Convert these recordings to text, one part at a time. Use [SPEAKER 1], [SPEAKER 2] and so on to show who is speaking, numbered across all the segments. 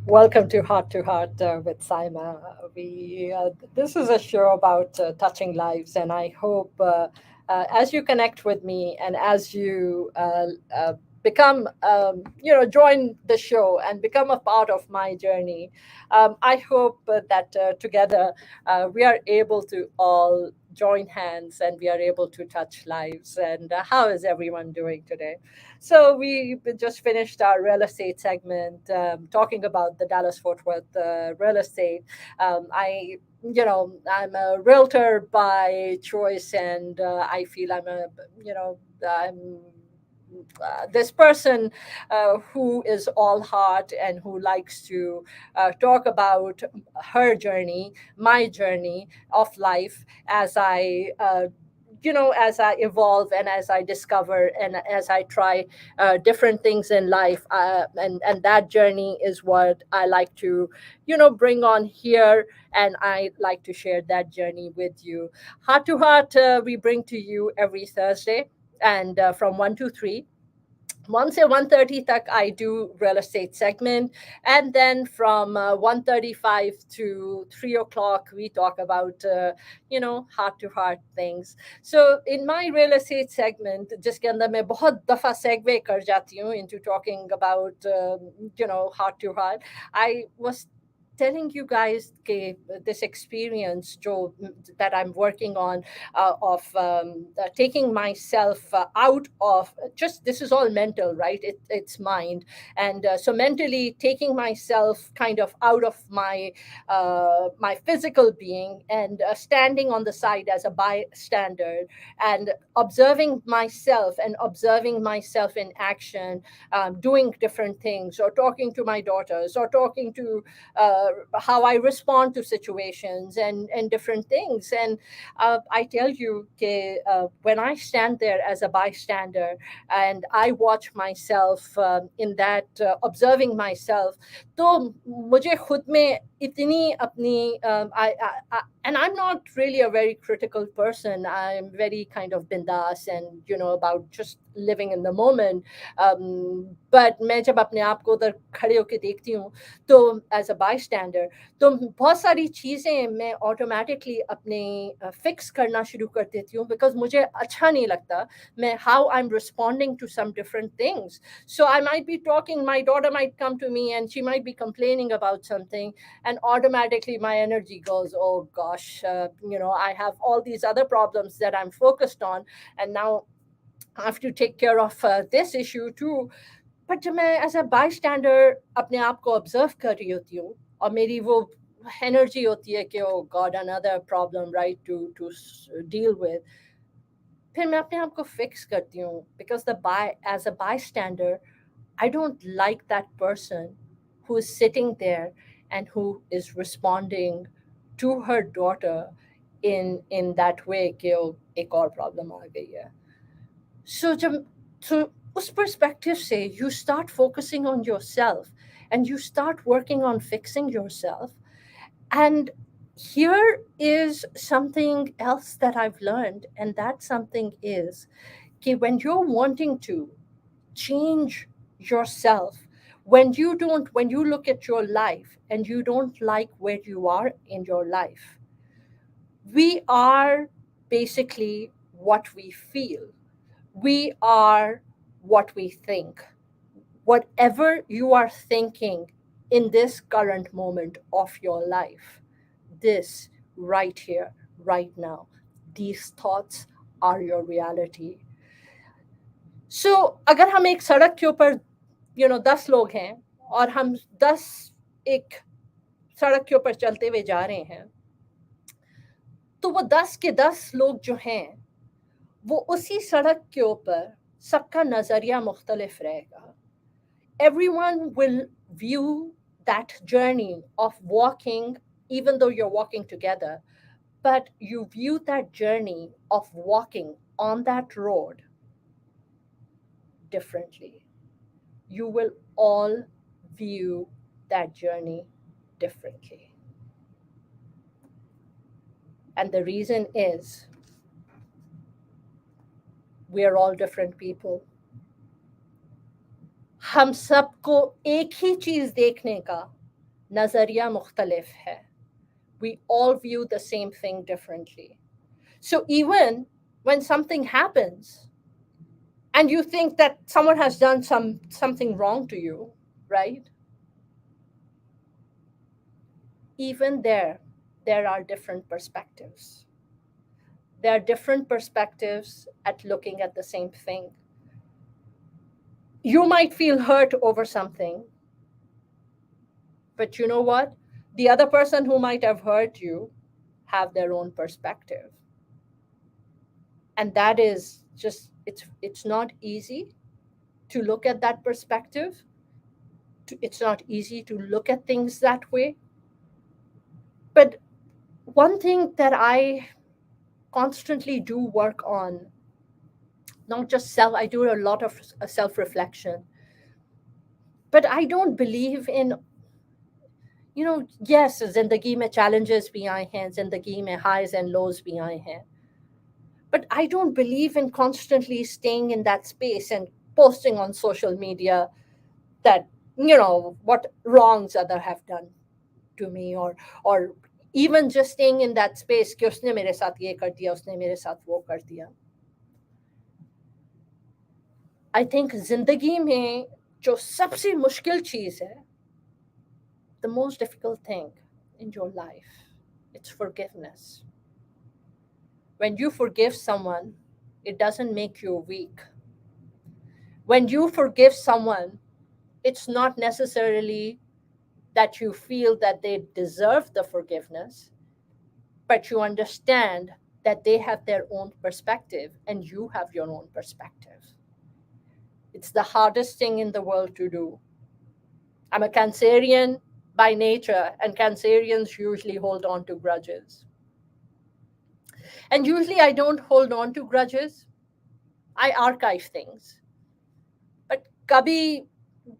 [SPEAKER 1] Welcome to Heart with Saima. This is a show about touching lives, and I hope as you connect with me and as you become, join the show and become a part of my journey, I hope that together we are able to all join hands and we are able to touch lives. And how is everyone doing today? So we just finished our real estate segment, talking about the Dallas Fort Worth real estate. I'm a realtor by choice, and I feel I'm this person who is all heart and who likes to talk about her journey, my journey of life as I evolve and as I discover and as I try different things in life, and that journey is what I like to, bring on here, and I like to share that journey with you. Heart to Heart, we bring to you every Thursday, and from 1 to 3. 1 से 1:30 तक I do real estate segment, and then from 1:35 to 3 o'clock we talk about heart to heart things. So in my real estate segment, जिसके अंदर मैं बहुत दफ़ा segue कर जाती हूँ into talking about heart to heart, I was telling you guys this experience, Joe, that I'm working on, of taking myself out of just, this is all mental, right? It's mind. And so mentally taking myself kind of out of my physical being and standing on the side as a bystander and observing myself in action, doing different things, or talking to my daughters, or talking to how I respond to situations and different things. And I tell you, when I stand there as a bystander and I watch myself in that, observing myself, तो मुझे खुद में इतनी अपनी and I'm not really a very critical person. I'm very kind of bindas and about just living in the moment. But मैं जब अपने आप को उधर खड़े होके देखती हूँ, तो एज अ बाई स्टैंडर, तो बहुत सारी चीज़ें मैं ऑटोमेटिकली अपने फिक्स करना शुरू कर देती हूँ, बिकॉज मुझे अच्छा नहीं लगता मैं how I am responding to some different things. So I might be talking, my daughter might come to me and she might be complaining about something, and automatically my energy goes, oh gosh, I have all these other problems that I'm focused on, and now I have to take care of this issue too. But जब मैं as a by स्टैंडर अपने आप को observe कर रही होती हूँ और मेरी वो एनर्जी होती है कि oh god another problem right to deal with, फिर मैं अपने आप को फिक्स करती हूँ, because the by as a bystander I don't like that person who is sitting there and who is responding to her daughter in that way कि ओ एक और प्रॉब्लम आ गई है. So, so उस perspective से you start focusing on yourself and you start working on fixing yourself. And here is something else that I've learned, and that something is कि when you're wanting to change yourself, when you look at your life and you don't like where you are in your life, we are basically what we feel. We are what we think. Whatever you are thinking in this current moment of your life, this right here, right now, these thoughts are your reality. So अगर हम एक सड़क के ऊपर 10 लोग हैं और हम 10 एक सड़क के ऊपर चलते हुए जा रहे हैं, तो वो 10 के 10 लोग जो हैं वो उसी सड़क के ऊपर सबका नजरिया मुख्तलिफ रहेगा. Everyone will view that journey of walking, even though you're walking together, but you view that journey of walking on that road differently. You will all view that journey differently. And the reason is we are all different people. हम सबको एक ही चीज देखने का नजरिया मुख्तलिफ है. We all view the same thing differently. So even when something happens and you think that someone has done something wrong to you, right? Even there are different perspectives. There are different perspectives at looking at the same thing. You might feel hurt over something, but you know what? The other person who might have hurt you have their own perspective. And that is just, it's not easy to look at that perspective. It's not easy to look at things that way. But one thing that I constantly do work on, not just I do a lot of self reflection, but I don't believe in, yes, जिंदगी में challenges भी आए हैं, जिंदगी में highs and lows भी आए हैं. But I don't believe in constantly staying in that space and posting on social media that, what wrongs other have done to me, or even just staying in that space कि उसने मेरे साथ ये कर दिया, उसने मेरे साथ वो कर दिया. I think जिंदगी में जो सबसे मुश्किल चीज है, the most difficult thing in your life, it's forgiveness. When you forgive someone, it doesn't make you weak. When you forgive someone, it's not necessarily that you feel that they deserve the forgiveness, but you understand that they have their own perspective and you have your own perspective. It's the hardest thing in the world to do. I'm a Cancerian by nature, and Cancerians usually hold on to grudges. And usually I don't hold on to grudges. I archive things. But kabhi,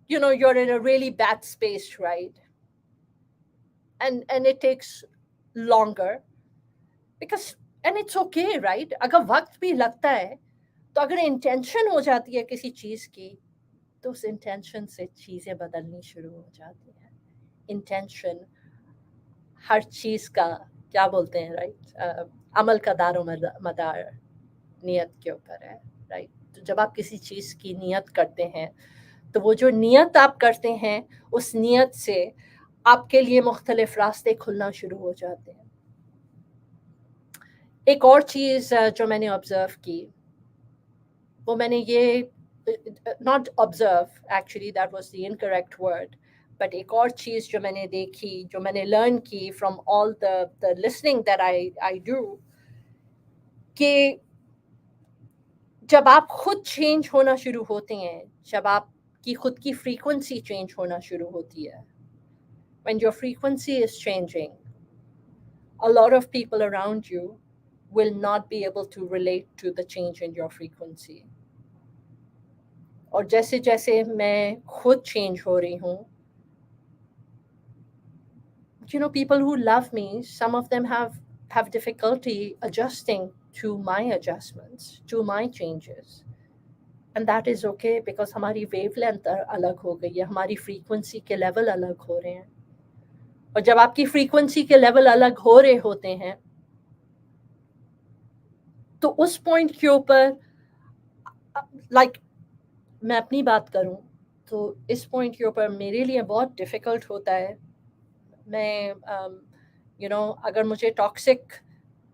[SPEAKER 1] you're in a really bad space, right? And it takes longer because, and it's okay, right? अगर वक्त भी लगता है, तो अगर intention हो जाती है किसी चीज की, तो उस इंटेंशन से चीजें बदलनी शुरू हो जाती हैं. इंटेंशन हर चीज का, क्या बोलते हैं, राइट, अमल का दारो मदार नियत के ऊपर है, राइट. तो जब आप किसी चीज की नियत करते हैं, तो वो जो नियत आप करते हैं, उस नियत से आपके लिए मुख्तलिफ रास्ते खुलना शुरू हो जाते हैं. एक और चीज जो मैंने ऑब्जर्व की, वो मैंने ये, not observe, actually that was the incorrect word, but एक और चीज जो मैंने देखी, जो मैंने learn की from all the listening that I do, कि जब आप खुद चेंज होना शुरू होते हैं, जब आपकी खुद की फ्रीक्वेंसी चेंज होना शुरू होती है, when your frequency is changing, a lot of people around you will not be able to relate to the change in your frequency. और जैसे जैसे मैं खुद चेंज हो रही हूँ, people who love me, some of them have difficulty adjusting to my adjustments, to my changes. And that is okay, because हमारी wavelength अलग हो गई है, हमारी frequency के level अलग हो रहे हैं. और जब आपकी frequency के level अलग हो रहे होते हैं, तो उस point के ऊपर, like, मैं अपनी बात करूं, तो इस पॉइंट के ऊपर मेरे लिए बहुत डिफ़िकल्ट होता है. मैं अगर मुझे टॉक्सिक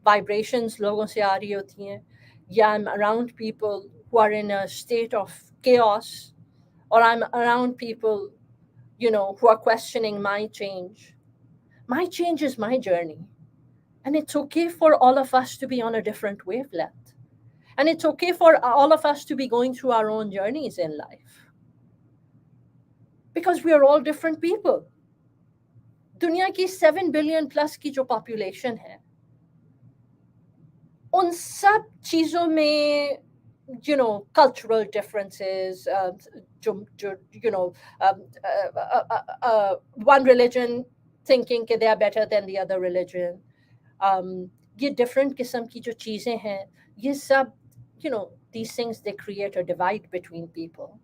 [SPEAKER 1] वाइब्रेशंस लोगों से आ रही होती हैं, या I am around people who are in a state of chaos, or I'm around people who are questioning my change is my journey, and it's okay for all of us to be on a different wavelength, and it's okay for all of us to be going through our own journeys in life, because we are all different people. दुनिया की 7 billion plus की जो population है, उन सब चीज़ों में cultural differences, one religion thinking that they are better than the other religion, ये डिफरेंट किस्म की जो चीज़ें हैं, ये सब, these things, they create a divide between people.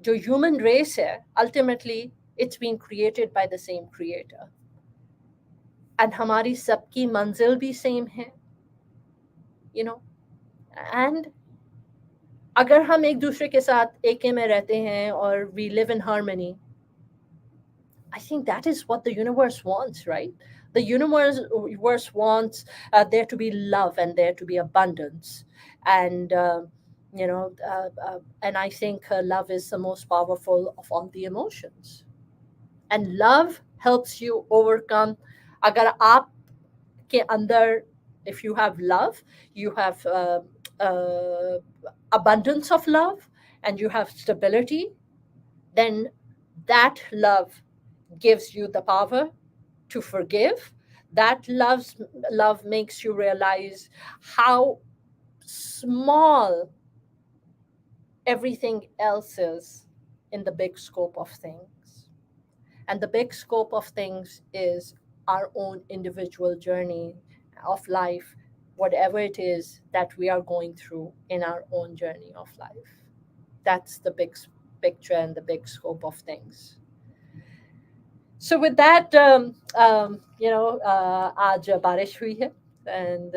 [SPEAKER 1] जो ह्यूमन रेस है, ultimately it's been created by the same creator, and हमारी सबकी मंजिल भी सेम है, यू नो एंड अगर हम एक दूसरे के साथ एके में रहते हैं और we live in harmony, I think that is what the universe wants, right? The universe wants there to be love and there to be abundance, and and I think love is the most powerful of all the emotions, and love helps you overcome. अगर आप के अंदर, if you have love, you have uh, abundance of love, and you have stability, then that love gives you the power to forgive. That love makes you realize how small everything else is in the big scope of things. And the big scope of things is our own individual journey of life, whatever it is that we are going through in our own journey of life. That's the big picture and the big scope of things. So with that, आज बारिश हुई है, and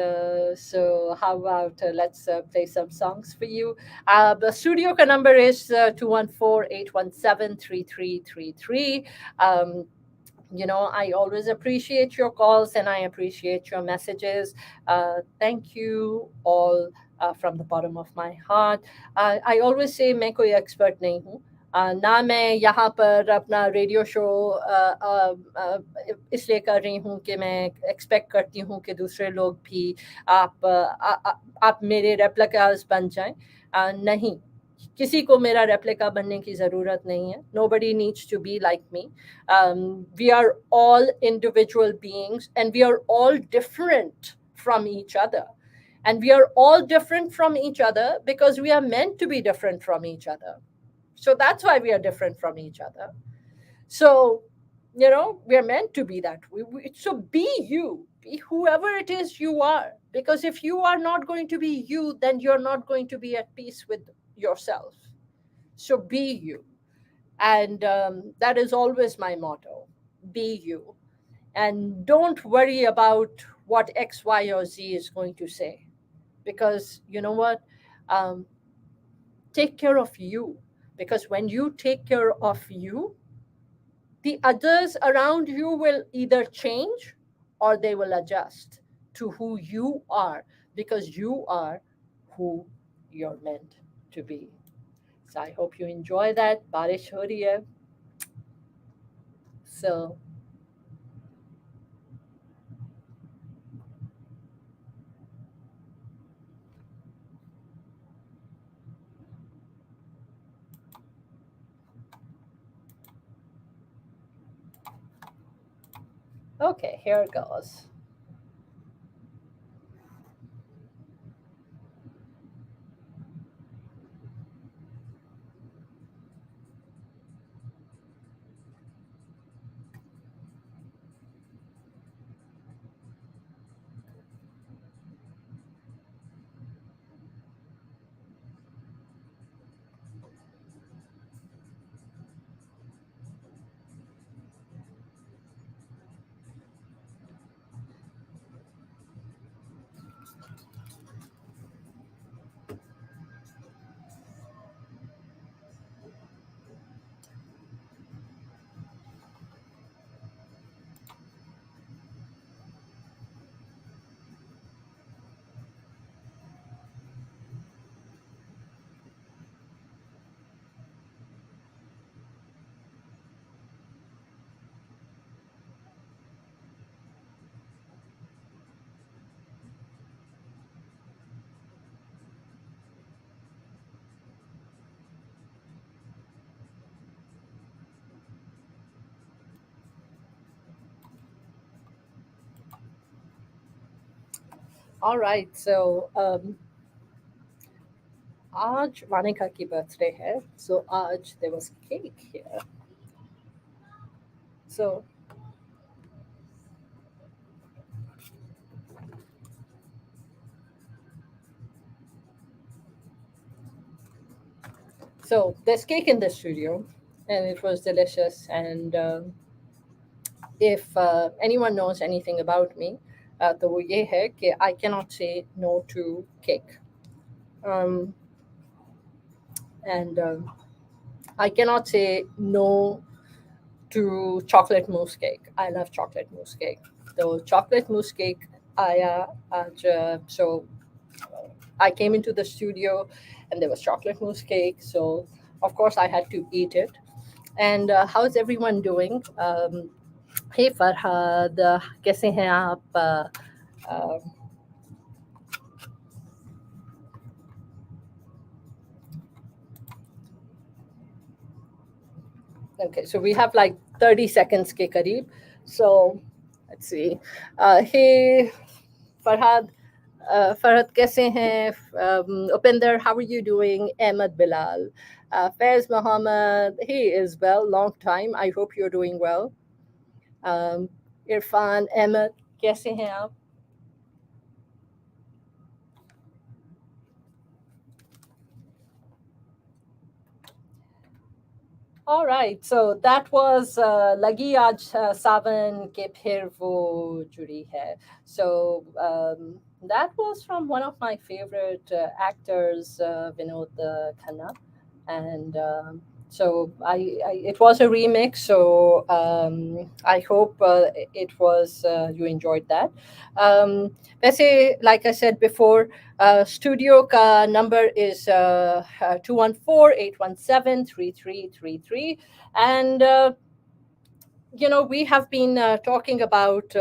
[SPEAKER 1] so how about let's play some songs for you. The studio ka number is 214-817-3333. I always appreciate your calls and I appreciate your messages. Thank you all from the bottom of my heart. I always say मैं कोई expert नहीं हूँ. ना मैं यहाँ पर अपना radio show इसलिए कर रही हूँ कि मैं एक्सपेक्ट करती हूँ कि दूसरे लोग भी आप मेरे रेप्लिकास बन जाएं. नहीं, किसी को मेरा रेप्लिका बनने की ज़रूरत नहीं है. Nobody needs to be like me. We are all individual beings and we are all different from each other. And we are all different from each other because we are meant to be different from each other. So that's why we are different from each other. So, we are meant to be that. So be you, be whoever it is you are. Because if you are not going to be you, then you're not going to be at peace with yourself. So be you. And that is always my motto, be you. And don't worry about what X, Y, or Z is going to say. Because you know what? Take care of you. Because when you take care of you, the others around you will either change or they will adjust to who you are, because you are who you're meant to be. So I hope you enjoy that. Barish ho rahi hai. So okay, here it goes. All right, so आज वानिका की birthday है, so आज there was cake here. So So there's cake in the studio, and it was delicious. And if anyone knows anything about me, तो वो ये है कि I cannot say no to cake. Um, and I cannot say no to chocolate mousse cake. I love chocolate mousse cake. So chocolate mousse cake, so I came into the studio and there was chocolate mousse cake. So of course I had to eat it. And how's everyone doing? Hey Farhad, कैसे हैं आप? Uh, okay, so we have like 30 seconds ke kareeb. So let's see. Hey Farhad, Farhad कैसे हैं? Upinder, how are you doing? Ahmed Bilal. Faiz Muhammad, he is well, long time. I hope you're doing well. Um, Irfan, Ahmed, कैसे हैं आप? All right, so that was Lagi Aaj Savan Ke Phir Wo Judi Hai. So that was from one of my favorite actors, Vinod Khanna, and it was a remix. So I hope it was you enjoyed that. Um, वैसे, like I said before, studio ka number is 214-817-3333. And we have been talking about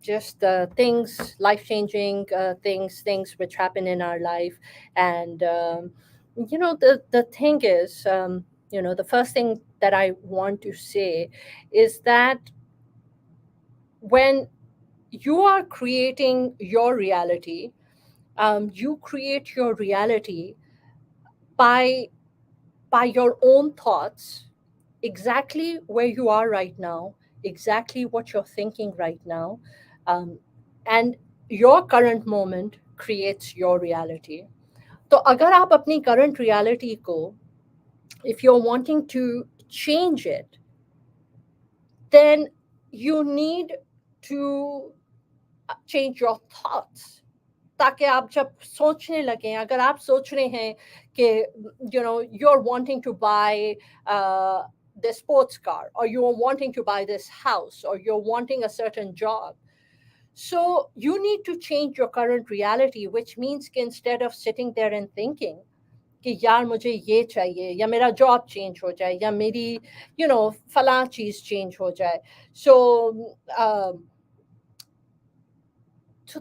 [SPEAKER 1] just things, life changing things which happen in our life. And the thing is, the first thing that I want to say is that when you are creating your reality, you create your reality by your own thoughts, exactly where you are right now, exactly what you're thinking right now, um, and your current moment creates your reality. तो अगर आप अपनी current reality को, if you're wanting to change it, then you need to change your thoughts. ताकि आप जब सोचने लगें, अगर आप सोच रहे हैं कि you're wanting to buy this sports car, or you're wanting to buy this house, or you're wanting a certain job, so you need to change your current reality, which means कि instead of sitting there and thinking कि यार मुझे ये चाहिए, या मेरा job change हो जाए, या मेरी फला चीज चेंज हो जाए. So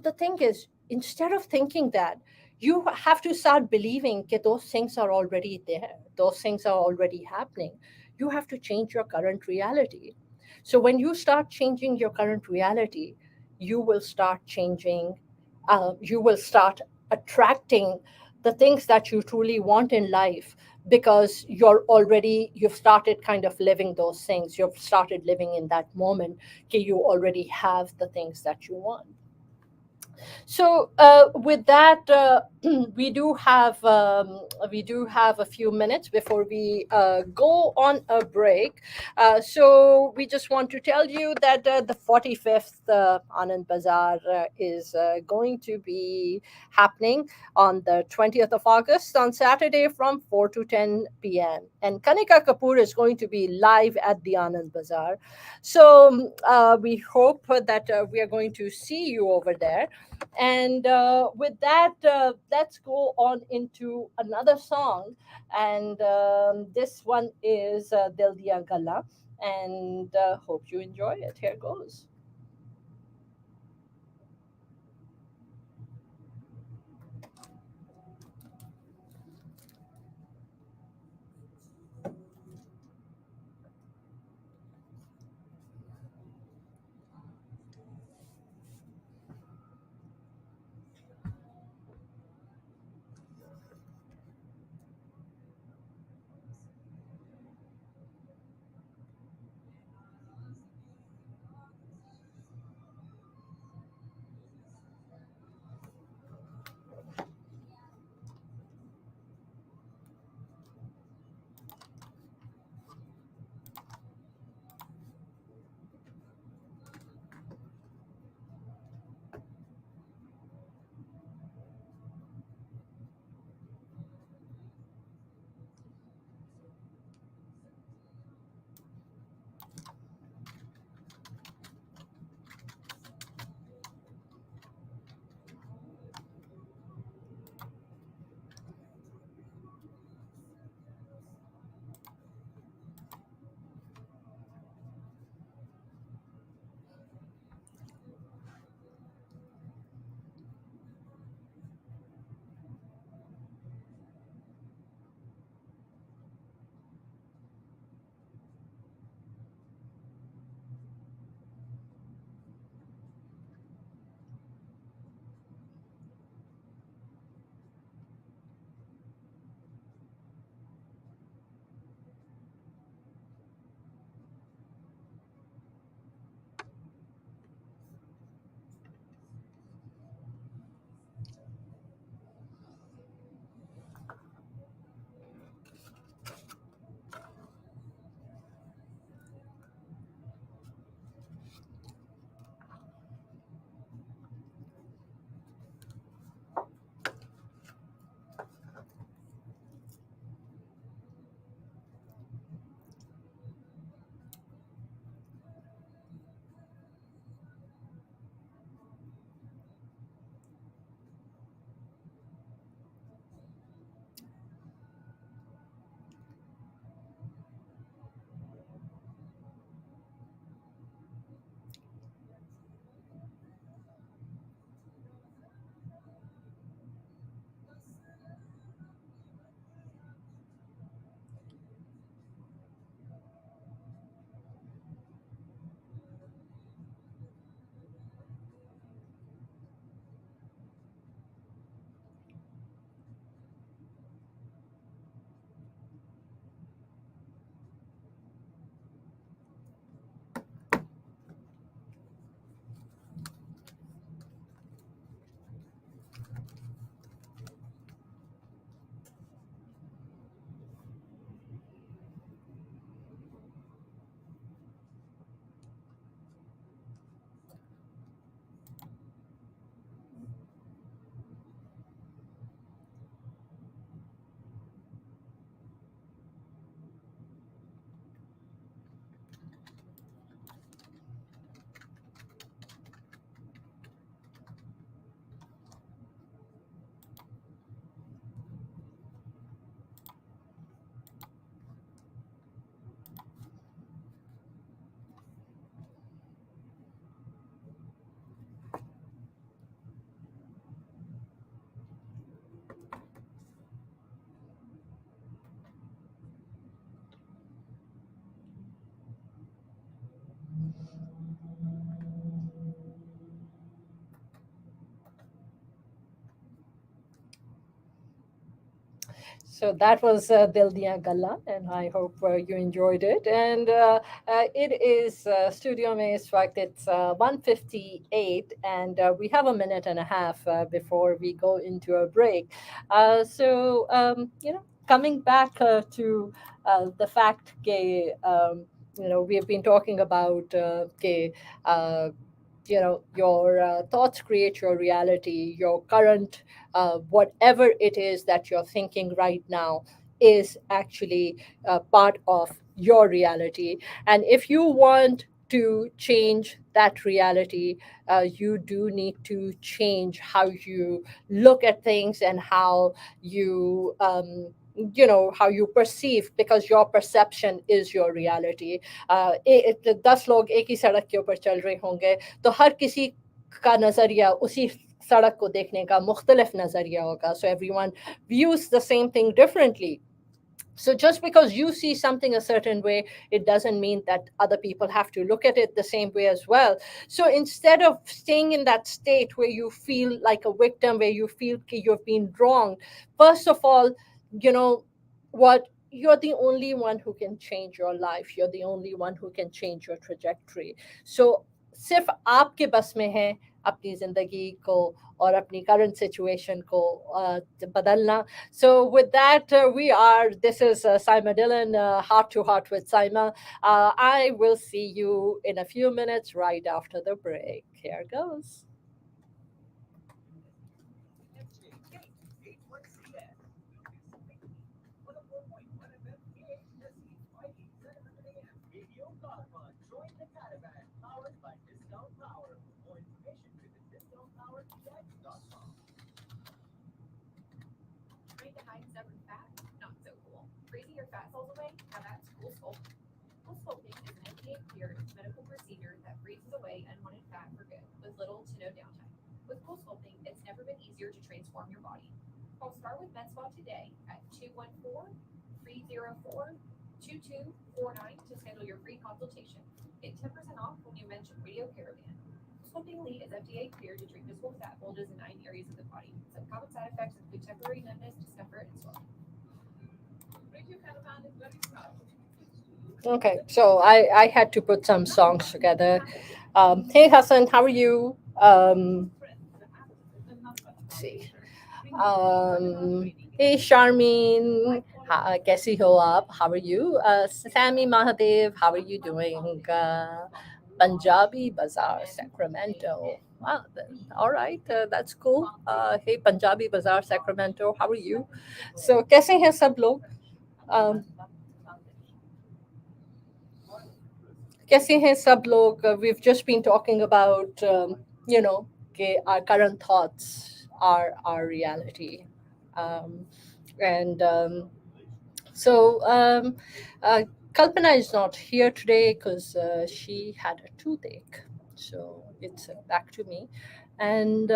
[SPEAKER 1] the thing is, instead of thinking that, you have to start believing that those things are already there, those things are already happening. You have to change your current reality. So when you start changing your current reality, you will start changing, you will start attracting the things that you truly want in life, because you've started kind of living those things. You've started living in that moment. Okay, you already have the things that you want. So with that, we do have a few minutes before we go on a break. So we just want to tell you that the 45th Anand Bazaar is going to be happening on the 20th of August on Saturday from 4 to 10 p.m. And Kanika Kapoor is going to be live at the Anand Bazaar. So we hope that we are going to see you over there. And with that, let's go on into another song. And this one is Dil Diya Gala. And hope you enjoy it. Here goes. So that was Dil Diya Galla, and I hope you enjoyed it. And it is studio mein is waqt it's 1:58, and we have a minute and a half before we go into a break. Coming back to the fact that we have been talking about uh, your thoughts create your reality. Your current whatever it is that you're thinking right now is actually part of your reality, and if you want to change that reality, you do need to change how you look at things and how how you perceive, because your perception is your reality. 10 लोग एक ही सड़क के ऊपर चल रहे होंगे, तो हर किसी का नज़रिया उसी सड़क को देखने का मुख्तलिफ नज़रिया होगा. So everyone views the same thing differently. So just because you see something a certain way, it doesn't mean that other people have to look at it the same way as well. So instead of staying in that state where you feel like a victim, where you feel you've been wronged, first of all, you know what, you're the only one who can change your life. You're the only one who can change your trajectory. So सिर्फ आपके बस में है अपनी जिंदगी को और अपनी करंट सिचुएशन को बदलना. So with that, this is Saima Dillon, Heart to Heart with Saima. I will see you in a few minutes right after the break. Here goes. Okay, so I had to put some songs together. Hey Hassan, how are you? Let's see. Hey Charmin, कैसी हो आप? How are you? Sammy Mahadev, how are you doing? Punjabi Bazaar, Sacramento. Wow, all right, that's cool. Hey Punjabi Bazaar, Sacramento, how are you? So कैसे हैं सब लोग? Um, कैसे हैं सब लोग? We've just been talking about, our current thoughts are our reality. Um, and so uh, Kalpana is not here today because she had a toothache. So it's back to me. And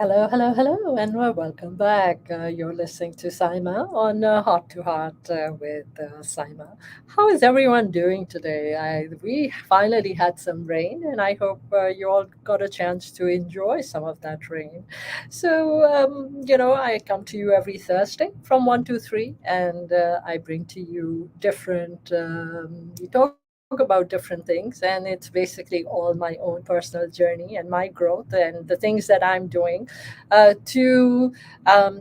[SPEAKER 1] Hello, hello, hello, and welcome back. You're listening to Saima on Heart to Heart with Saima. How is everyone doing today? We finally had some rain, and I hope you all got a chance to enjoy some of that rain. So, I come to you every Thursday from 1 to 3, and I bring to you different, we talk about different things, and it's basically all my own personal journey and my growth and the things that I'm doing to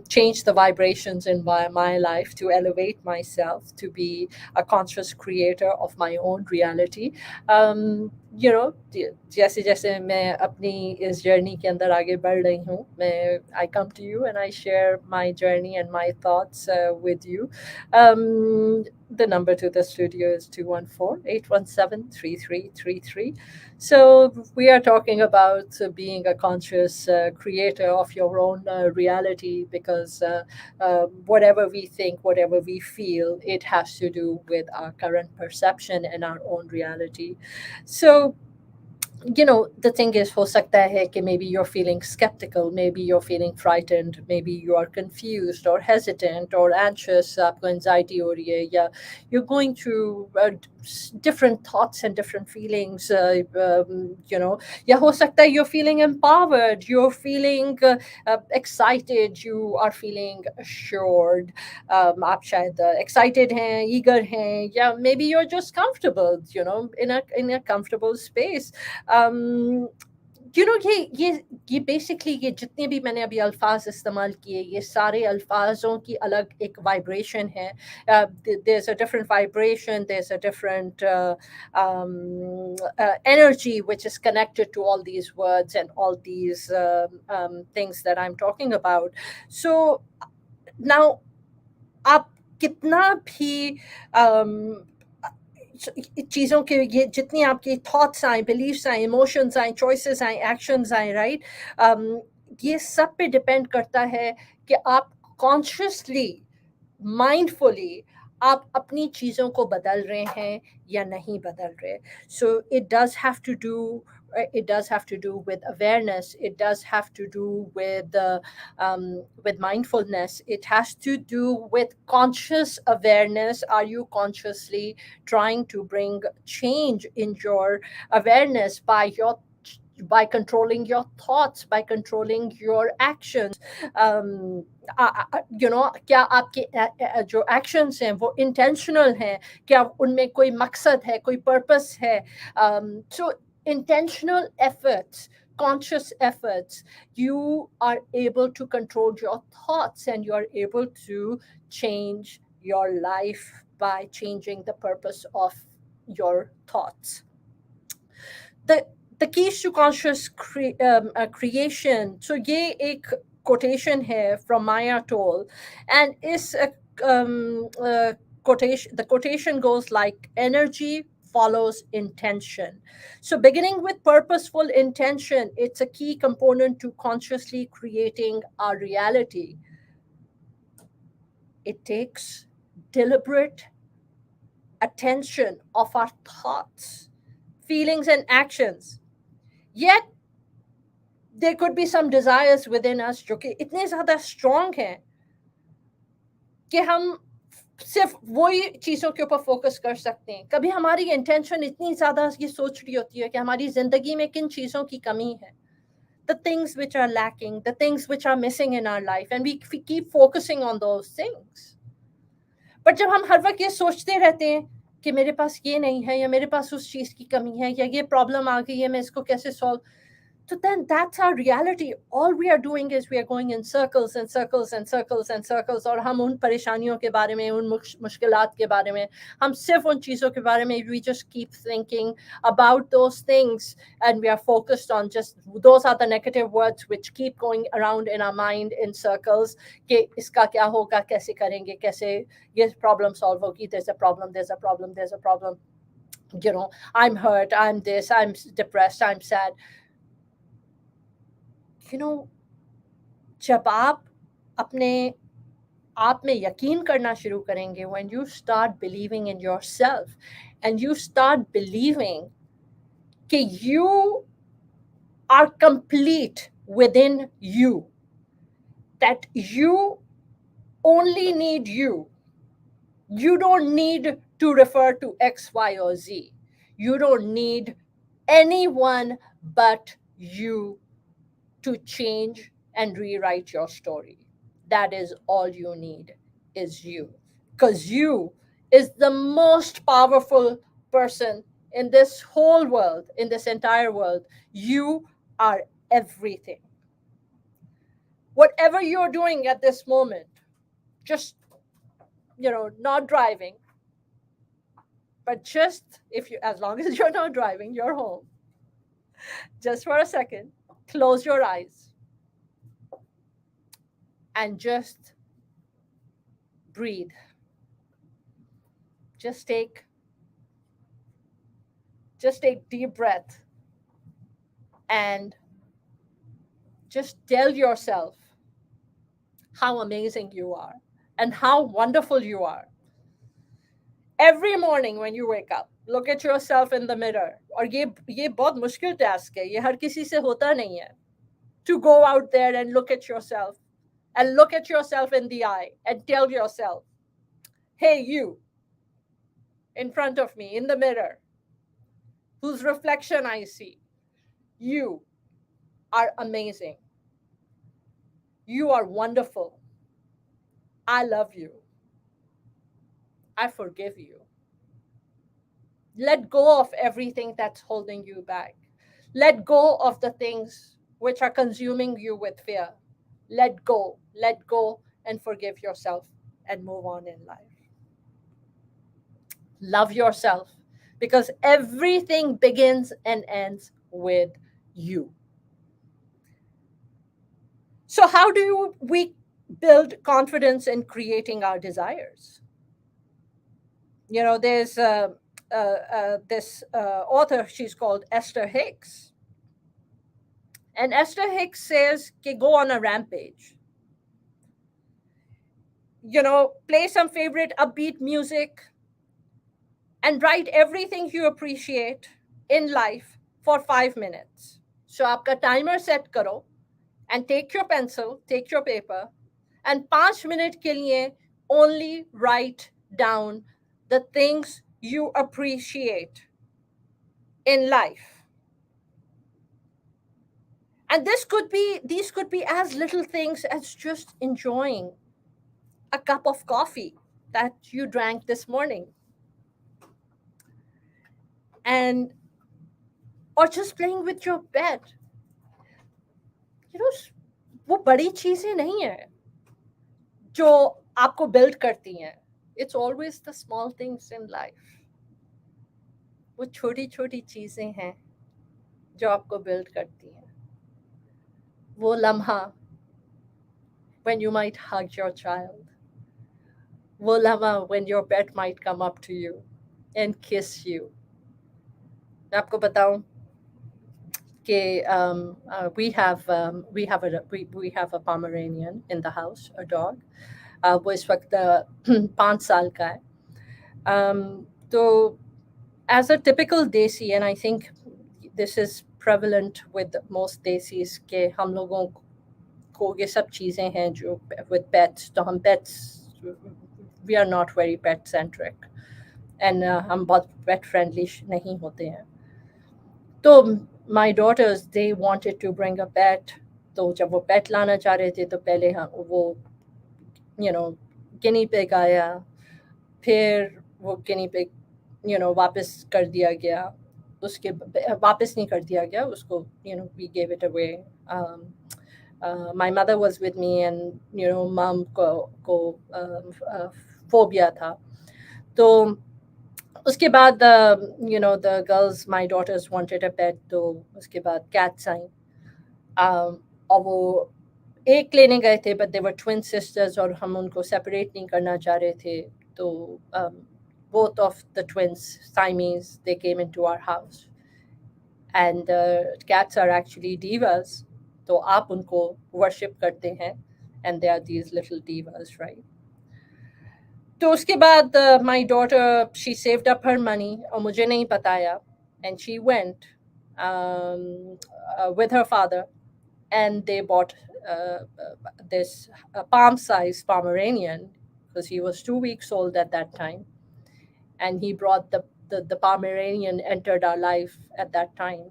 [SPEAKER 1] change the vibrations in my life, to elevate myself, to be a conscious creator of my own reality. जैसे जैसे मैं अपनी इस journey के अंदर आगे बढ़ रही हूँ, मैं I come to you and I share my journey and my thoughts with you. The number to the studio is 214-817-3333. So we are talking about being a conscious creator of your own reality, because whatever we think, whatever we feel, it has to do with our current perception and our own reality. So the thing is, हो सकता है कि maybe you're feeling skeptical, maybe you're feeling frightened, maybe you are confused or hesitant or anxious, आपको anxiety हो रही है, या you're going through different thoughts and different feelings, या हो सकता है you're feeling empowered, you're feeling excited, you are feeling assured, आप शायद excited हैं, eager हैं, या maybe you're just comfortable, in a comfortable space. um, ये बेसिकली ये जितने भी मैंने अभी अल्फाज इस्तेमाल किए, ये सारे अल्फाजों की अलग एक वाइब्रेशन है. There's a different vibration, there's a different energy which is connected to all these words and all these things that I'm talking about. So now, आप कितना भी um, चीज़ों के, ये जितनी आपकी थॉट्स आए, बिलीफ्स आए, इमोशंस आए, चॉइसेस आए, एक्शंस आए, राइट, ये सब पे डिपेंड करता है कि आप कॉन्शियसली, माइंडफुली आप अपनी चीज़ों को बदल रहे हैं या नहीं बदल रहे. सो it does have to do with awareness, it does have to do with mindfulness, it has to do with conscious awareness. Are you consciously trying to bring change in your awareness by controlling your thoughts, by controlling your actions? क्या आपके जो actions हैं वो intentional हैं, क्या उनमें कोई मकसद है, कोई पर्पस है? So intentional efforts, conscious efforts, you are able to control your thoughts, and you are able to change your life by changing the purpose of your thoughts. The keys to conscious creation. So ये एक quotation here from Maya Toll, and quotation. The quotation goes like, "Energy follows intention." So, beginning with purposeful intention, it's a key component to consciously creating our reality. It takes deliberate attention of our thoughts, feelings, and actions. Yet, there could be some desires within us जो कि इतने ज़्यादा strong हैं कि हम सिर्फ वही चीज़ों के ऊपर फोकस कर सकते हैं. कभी हमारी इंटेंशन इतनी ज़्यादा ये सोच रही होती है कि हमारी ज़िंदगी में किन चीज़ों की कमी है. The things which are lacking, the things which are missing in our life, and we keep focusing on those things. But जब हम हर वक्त ये सोचते रहते हैं कि मेरे पास ये नहीं है या मेरे पास उस चीज़ की कमी है या ये प्रॉब्लम आ गई है, मैं इसको कैसे solve. So then that's our reality. All we are doing is we are going in circles and circles and circles and circles. और हम उन परेशानियों के बारे में, उन मुश्किलात के बारे में, हम सिर्फ उन चीज़ों के बारे में, we just keep thinking about those things, and we are focused on just those are the negative words which keep going around in our mind in circles. कि इसका क्या होगा, कैसे करेंगे, कैसे ये problem solve होगी, there's a problem, there's a problem, there's a problem. You know, I'm hurt, I'm this, I'm depressed, I'm sad. You know, जब आप अपने आप में यकीन करना शुरू करेंगे, when you start believing in yourself and you start believing कि you are complete within you, that you only need you. You don't need to refer to X, Y, or Z. You don't need anyone but you to change and rewrite your story. That is all you need, is you. Because you is the most powerful person in this whole world, in this entire world. You are everything. Whatever you're doing at this moment, just, not driving, but just if you, as long as you're not driving, you're home. Just for a second, close your eyes and just breathe. Just take deep breath and just tell yourself how amazing you are and how wonderful you are. Every morning when you wake up, look at yourself in the mirror. और ये बहुत मुश्किल task है, ये हर किसी से होता नहीं है. To go out there and look at yourself in the eye and tell yourself, hey, you in front of me in the mirror, whose reflection I see, you are amazing. You are wonderful. I love you. I forgive you. Let go of everything that's holding you back. Let go of the things which are consuming you with fear. Let go, and forgive yourself and move on in life. Love yourself, because everything begins and ends with you. So how do we build confidence in creating our desires? There's this author, she's called Esther Hicks. And Esther Hicks says, go on a rampage. Play some favorite upbeat music and write everything you appreciate in life for 5 minutes. So आपका timer set करो and take your pencil, take your paper, and 5 minutes के लिए only write down the things you appreciate in life. And these could be as little things as just enjoying a cup of coffee that you drank this morning. And or just playing with your pet. वो बड़ी चीजें नहीं है जो आपको build करती हैं. It's always the small things in life. वो छोटी छोटी चीजें हैं जो आपको build करती हैं. वो लम्हा when you might hug your child. वो लम्हा when your pet might come up to you and kiss you. मैं आपको बताऊं कि we have a Pomeranian in the house, a dog. वो इस वक्त 5 साल का है. So as a typical desi, and I think this is prevalent with most desis, कि हम लोगों को ये सब चीज़ें हैं जो with pets, तो हम pets, we are not very pet centric, and हम बहुत pet friendly नहीं होते हैं. तो my daughters, they wanted to bring a pet. तो जब वो pet लाना चाह रहे थे तो पहले हम वो guinea pig आया, फिर वो guinea pig वापस कर दिया गया. उसके वापस नहीं कर दिया गया उसको, we gave it away. My mother was with me, and mom को phobia था. तो उसके बाद the girls, my daughters wanted a pet, तो उसके बाद cats आई. और वो एक लेने गए थे, but they were twin sisters और हम उनको separate नहीं करना चाह रहे थे. तो both of the twins, Siamese, they came into our house. And cats are actually divas. तो आप उनको worship करते हैं, and they are these little divas, right? तो उसके बाद my daughter, she saved up her money और मुझे नहीं बताया, and she went with her father, and they bought this palm-sized Pomeranian, because he was 2 weeks old at that time, and he brought the Pomeranian entered our life at that time.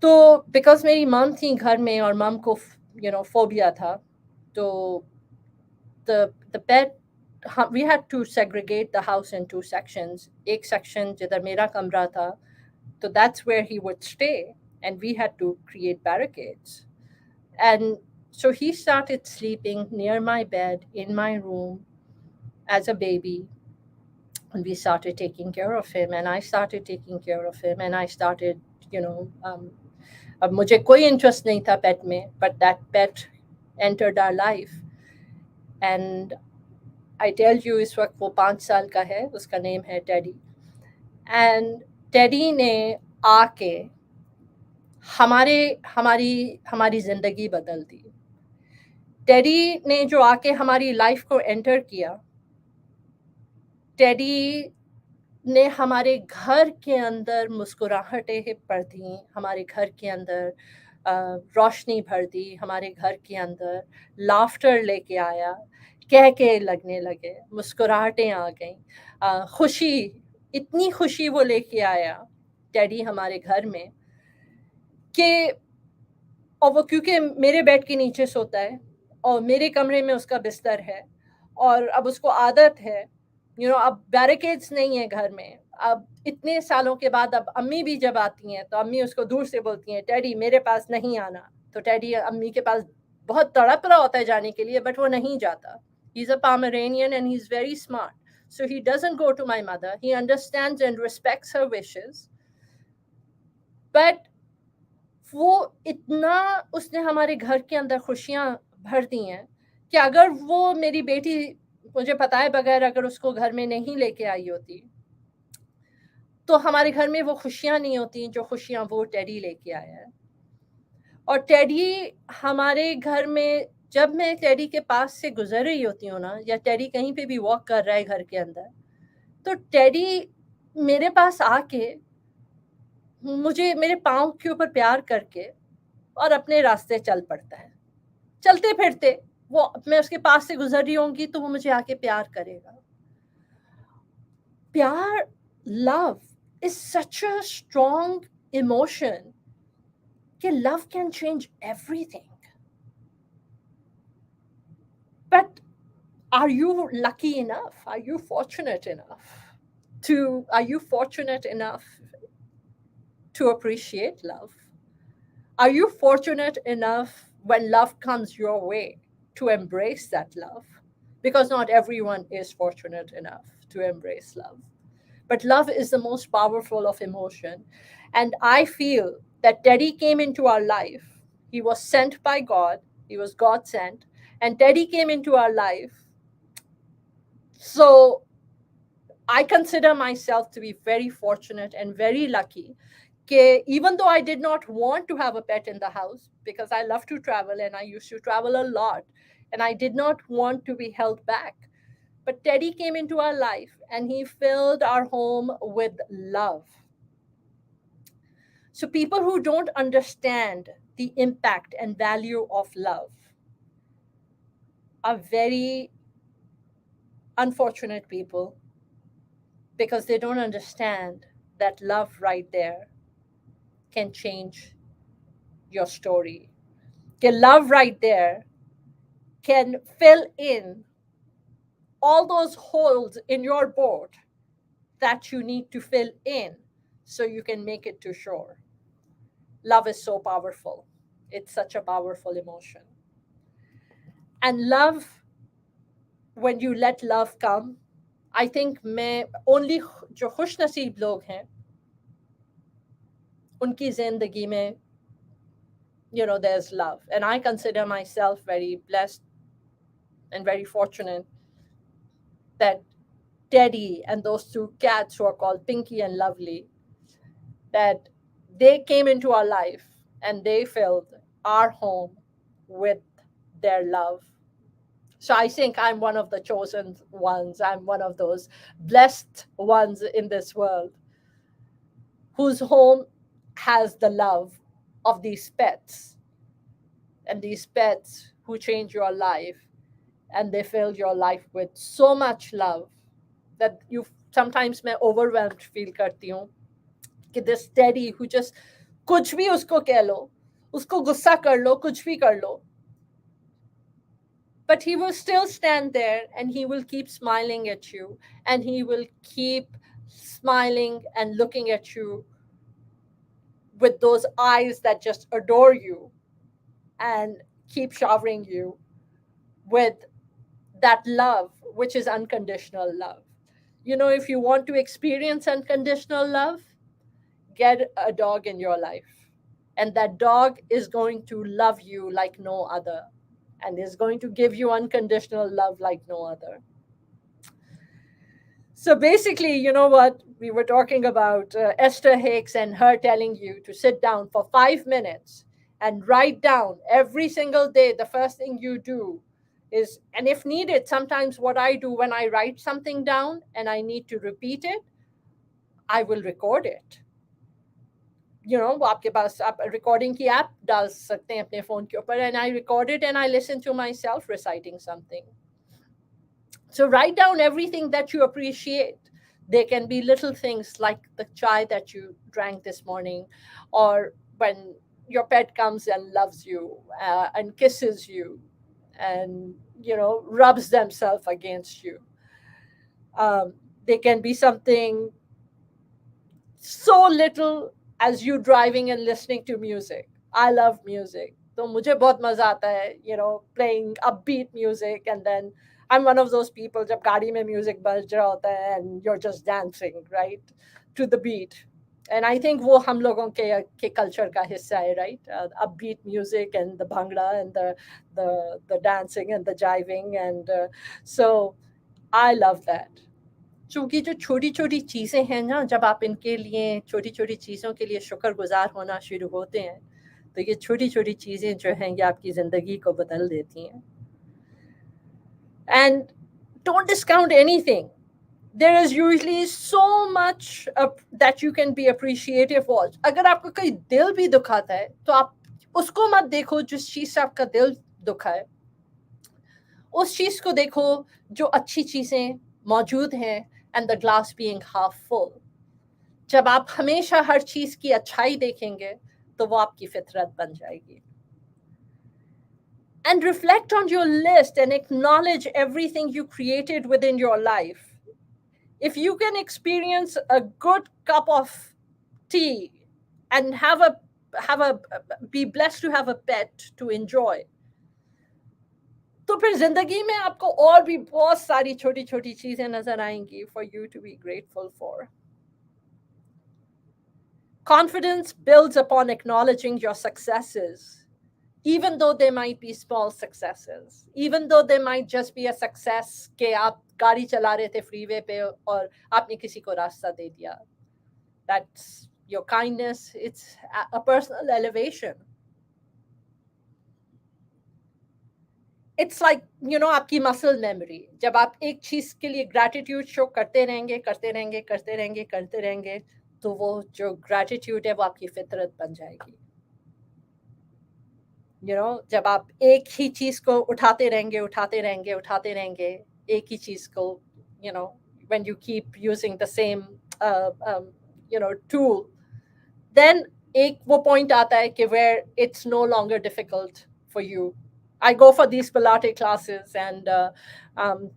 [SPEAKER 1] तो because मेरी mom थी घर में और mom को phobia था, तो the pet, we had to segregate the house in 2 sections. एक section जिधर मेरा कमरा था, so that's where he would stay, and we had to create barricades. And so he started sleeping near my bed in my room as a baby, and we started taking care of him, and I started taking care of him, and I started अब मुझे कोई interest नहीं था pet में, but that pet entered our life. And I tell you, इस वक्त वो 5 साल का है, उसका name है Teddy. And Teddy ने आके हमारी जिंदगी बदल दी. Teddy ने जो आके हमारी life को enter किया, Teddy ने हमारे घर के अंदर मुस्कुराहटें भर दी, हमारे घर के अंदर रोशनी भर दी, हमारे घर के अंदर लाफ्टर लेके आया, कह के लगने लगे, मुस्कुराहटें आ गईं, खुशी, इतनी खुशी वो लेके आया टेडी हमारे घर में कि, और वो क्योंकि मेरे बेड के नीचे सोता है और मेरे कमरे में उसका बिस्तर है, और अब उसको आदत है, अब बैरिकेड्स नहीं है घर में. अब इतने सालों के बाद अब अम्मी भी जब आती हैं तो अम्मी उसको दूर से बोलती हैं, टेडी मेरे पास नहीं आना. तो टेडी अम्मी के पास बहुत तड़प रहा होता है जाने के लिए, बट वो नहीं जाता. He's a Pomeranian and he's very smart. So he doesn't go to my mother. He understands and respects her wishes. But वो इतना उसने हमारे घर के अंदर खुशियाँ भर दी हैं कि अगर वो मेरी बेटी मुझे बताए बगैर अगर उसको घर में नहीं लेके आई होती, तो हमारे घर में वो खुशियाँ नहीं होती जो खुशियाँ वो टेडी लेके आया है. और टेडी हमारे घर में, जब मैं टेडी के पास से गुजर रही होती हूँ ना, या टेडी कहीं पे भी वॉक कर रहा है घर के अंदर, तो टेडी मेरे पास आके मुझे मेरे पाँव के ऊपर प्यार करके और अपने रास्ते चल पड़ता है. चलते फिरते वो, मैं उसके पास से गुजर रही होंगी तो वो मुझे आके प्यार करेगा. प्यार, love is such a strong emotion कि love can change everything. But are you lucky enough? Are you fortunate enough to appreciate love? Are you fortunate enough when love comes your way to embrace that love? Because not everyone is fortunate enough to embrace love. But love is the most powerful of emotion. And I feel that Teddy came into our life. He was sent by God He was God sent. And Teddy came into our life. So I consider myself to be very fortunate and very lucky. Even though I did not want to have a pet in the house because I love to travel and I used to travel a lot and I did not want to be held back. But Teddy came into our life and he filled our home with love. So people who don't understand the impact and value of love are very unfortunate people because they don't understand that love right there can change your story. The love right there can fill in all those holes in your boat that you need to fill in so you can make it to shore. Love is so powerful. It's such a powerful emotion. And love, when you let love come, I think मैं only जो खुश नसीब लोग हैं उनकी जिंदगी में there's love. And I consider myself very blessed and very fortunate that Teddy and those two cats who are called Pinky and Lovely, that they came into our life and they filled our home with their love. So I think I'm one of the chosen ones. I'm one of those blessed ones in this world whose home has the love of these pets, and these pets who change your life and they fill your life with so much love that you sometimes मैं overwhelmed feel करती हूँ कि this Teddy who just कुछ भी उसको कह लो, उसको गुस्सा कर लो, कुछ भी कर लो, but he will still stand there and he will keep smiling at you and he will keep smiling and looking at you with those eyes that just adore you and keep showering you with that love, which is unconditional love. If you want to experience unconditional love, get a dog in your life. And that dog is going to love you like no other and is going to give you unconditional love like no other. So basically, you know what? We were talking about Esther Hicks and her telling you to sit down for 5 minutes and write down every single day. The first thing you do is, and if needed, sometimes what I do when I write something down and I need to repeat it, I will record it. वो आपके पास आप recording की app डाल सकते हैं अपने phone के ऊपर, and I record it and I listen to myself reciting something. So write down everything that you appreciate. They can be little things like the chai that you drank this morning, or when your pet comes and loves you and kisses you and rubs themselves against you. They can be something so little as you driving and listening to music. I love music. तो मुझे बहुत मजा आता है, playing upbeat music, and then I'm one of those people जब गाड़ी में music बज रहा होता है and you're just dancing, right, to the beat. And I think वो हम लोगों के culture का हिस्सा है, right? Upbeat music and the bhangra and the dancing and the jiving, and so I love that. चूँकि जो छोटी-छोटी चीज़ें हैं ना, जब आप इनके लिए छोटी-छोटी चीज़ों के लिए शुक्रगुज़ार होना शुरू होते हैं, तो ये छोटी-छोटी चीज़ें जो हैं ये आपकी ज़िंदगी को बदल देती हैं. And don't discount anything. There is usually so much that you can be appreciative of. अगर आपका कोई दिल भी दुखाता है, तो आप उसको मत देखो जिस चीज़ से आपका दिल दुखा है. उस चीज़ को देखो जो अच्छी चीज़ें मौजूद हैं, and the glass being half full. जब आप हमेशा हर चीज़ की अच्छाई देखेंगे, तो वो आपकी फितरत बन जाएगी. And reflect on your list and acknowledge everything you created within your life. If you can experience a good cup of tea and be blessed to have a pet to enjoy, तो फिर जिंदगी में आपको और भी बहुत सारी छोटी छोटी चीजें नजर आएंगी for you to be grateful for. Confidence builds upon acknowledging your successes even though they might be small successes, even though they might just be a success कि आप गाड़ी चला रहे थे freeway पे और आपने किसी को रास्ता दे दिया. That's your kindness. It's a personal elevation. It's like, आपकी मसल मेमोरी. जब आप एक चीज के लिए ग्रैटिट्यूड शो करते रहेंगे करते रहेंगे करते रहेंगे करते रहेंगे, तो वो जो ग्रैटिट्यूड है वो आपकी फितरत बन जाएगी. जब आप एक ही चीज को उठाते रहेंगे उठाते रहेंगे उठाते रहेंगे, एक ही चीज को, you know when you keep using the same tool, then एक वो point आता है कि where it's no longer difficult for you. I go for these Pilates classes, and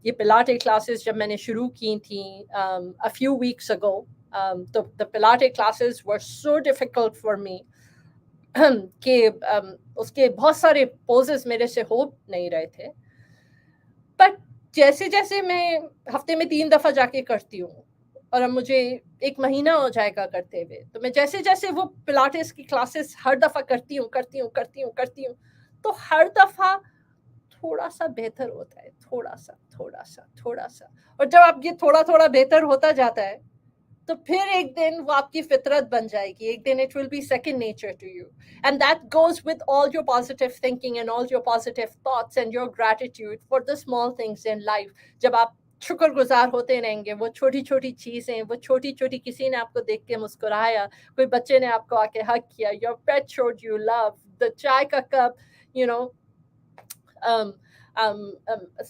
[SPEAKER 1] ये Pilates classes जब मैंने शुरू की थी a few weeks ago, the Pilates classes were so difficult for me कि उसके बहुत सारे poses मेरे से हो नहीं रहे थे. बट जैसे जैसे मैं हफ्ते में 3 दफा जाके करती हूँ, और अब मुझे 1 महीना हो जाएगा करते हुए, तो मैं जैसे जैसे वो पिलाटेस की क्लासेस हर दफा करती हूँ करती हूँ करती हूँ करती हूँ, तो हर दफा थोड़ा सा बेहतर होता है, थोड़ा सा थोड़ा सा थोड़ा सा. और जब आप ये थोड़ा थोड़ा बेहतर होता जाता है, तो फिर एक दिन वो आपकी फितरत बन जाएगी. एक दिन it will be second nature to you. And that goes with all your positive thinking and all your positive thoughts and your gratitude for the small things in life. जब आप शुक्रगुजार होते रहेंगे, वो छोटी छोटी चीजें, वो छोटी छोटी, किसी ने आपको देख के मुस्कुराया, कोई बच्चे ने आपको आके हक किया, your pet showed you love, the चाय का cup, you know um,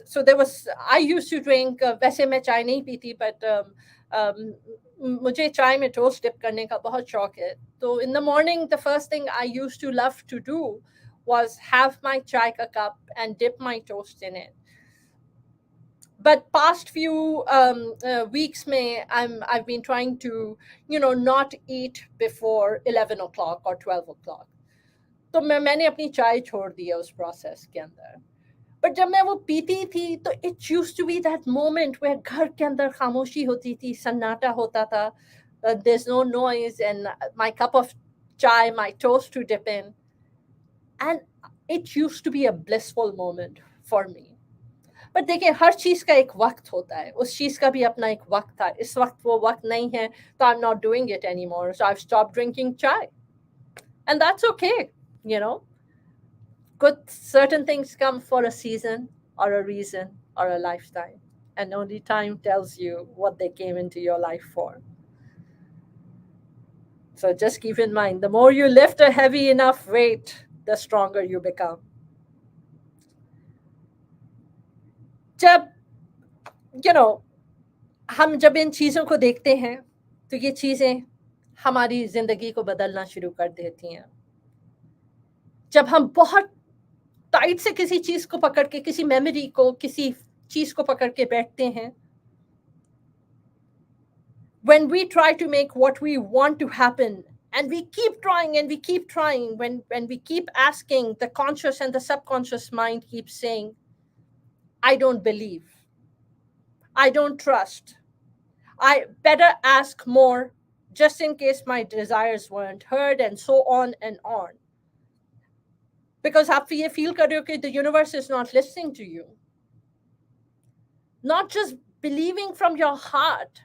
[SPEAKER 1] so there was, I used to drink, वैसे मैं चाय नहीं पीती, but मुझे चाय में टोस्ट डिप करने का बहुत शौक है. तो in the morning, the first thing I used to love to do was have my chai ka cup and dip my toast in it. But past few weeks में I've been trying to not eat before 11 o'clock or 12 o'clock. तो मैंने अपनी चाय छोड़ दी है उस process के अंदर. बट जब मैं वो पीती थी, तो it used to be that moment where घर के अंदर खामोशी होती थी, सन्नाटा होता था, there is no noise, and my cup of chai, my toast to dip in, and it used to be a blissful moment for me. But देखिए, हर चीज का एक वक्त होता है, उस चीज का भी अपना एक वक्त था. इस वक्त वो वक्त नहीं है, तो I am not doing it any more, so I stop drinking chai, and that's okay. You know good certain things come for a season or a reason or a lifetime, and only time tells you what they came into your life for. So just keep in mind, the more you lift a heavy enough weight, the stronger you become. जब हम जब इन चीज़ों को देखते हैं, तो ये चीज़ें हमारी ज़िंदगी को बदलना शुरू कर देती हैं. जब हम बहुत टाइट से किसी चीज को पकड़ के, किसी मेमोरी को, किसी चीज को पकड़ के बैठते हैं, when we try to make what we want to happen, and we keep trying and we keep trying, when we keep asking, the conscious and the subconscious mind keeps saying, I don't believe, I don't trust, I better ask more just in case my desires weren't heard, and so on and on. Because आप ये feel कर रहे हो कि the universe is not listening to you. Not just believing from your heart,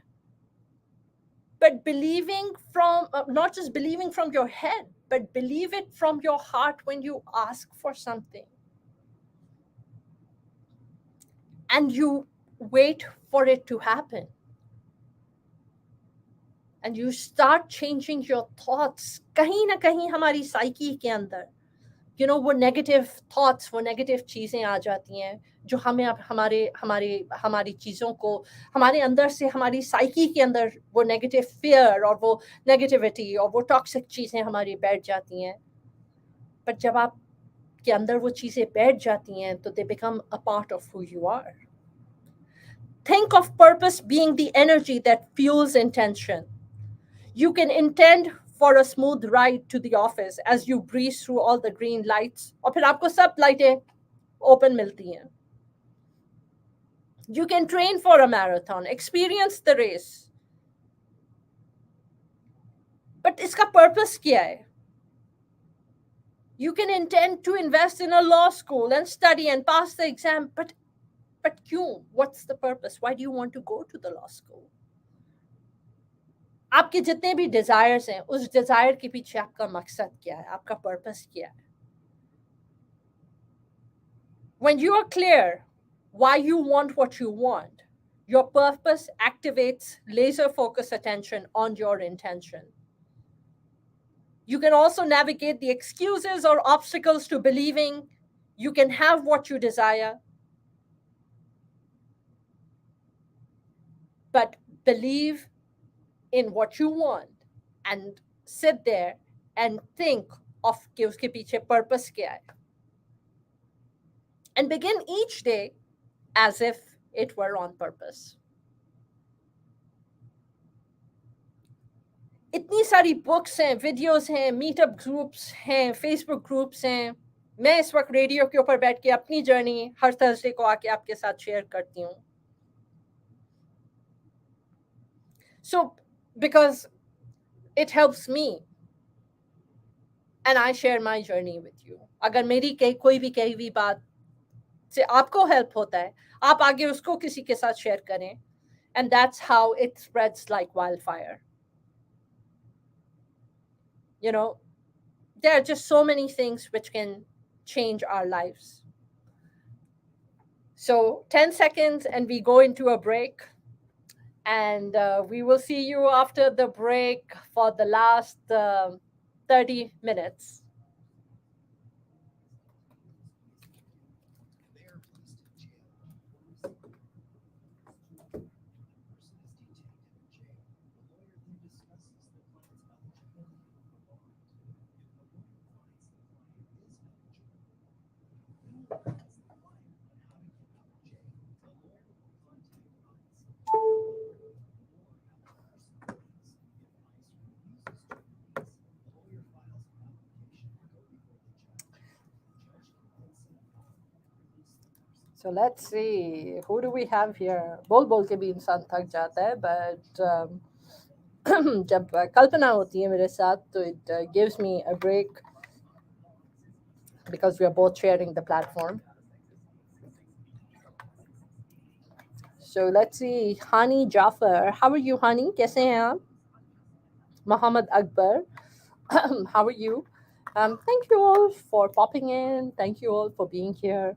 [SPEAKER 1] but believing from, not just believing from your head, but believe it from your heart when you ask for something. And you wait for it to happen. And you start changing your thoughts. कहीं ना कहीं हमारी psyche के अंदर, वो negative thoughts, वो negative चीज़ें आ जाती हैं, जो हमें हमारे हमारे हमारी चीज़ों को, हमारे अंदर से, हमारी साइकी के अंदर वो नेगेटिव फियर और वो नेगेटिविटी और वो टॉक्सिक चीज़ें हमारी बैठ जाती हैं. पर जब आप के अंदर वो चीज़ें बैठ जाती हैं, तो they become a part of who you are. Think of purpose being the energy that fuels intention. You can intend for a smooth ride to the office as you breeze through all the green lights, और फिर आपको सब लाइटें open मिलती हैं. You can train for a marathon, experience the race. But इसका purpose क्या है? You can intend to invest in a law school and study and pass the exam, but क्यों? What's the purpose? Why do you want to go to the law school? आपके जितने भी desires हैं, उस Dzire के पीछे आपका मकसद क्या है, आपका पर्पस क्या है? When you are clear why you want what you want, your purpose activates laser focus attention on your intention. You can also navigate the excuses or obstacles to believing you can have what you desire, but believe in what you want and sit there and think of कि उसके पीछे purpose क्या है. And begin each day as if it were on purpose. इतनी सारी books हैं, videos हैं, meetup groups हैं, फेसबुक ग्रुप्स हैं. मैं इस वक्त रेडियो के ऊपर बैठ के अपनी जर्नी हर थर्सडे को आके आपके साथ शेयर करती हूँ. So, because it helps me and I share my journey with you. अगर मेरी कोई भी कही हुई बात से आपको हेल्प होता है, आप आगे उसको किसी के साथ शेयर करें. And that's how it spreads like wildfire. You know, there are just so many things which can change our lives. So 10 seconds and we go into a break. And we will see you after the break for the last 30 minutes. So let's see, who do we have here? बोल के भी इंसान थक जाता है, but जब कल्पना होती है मेरे साथ, तो it gives me a break because we are both sharing the platform. So let's see, Hani Jafar. How are you, Hani? कैसे हैं आप? Muhammad Akbar. How are you? Thank you all for popping in. Thank you all for being here.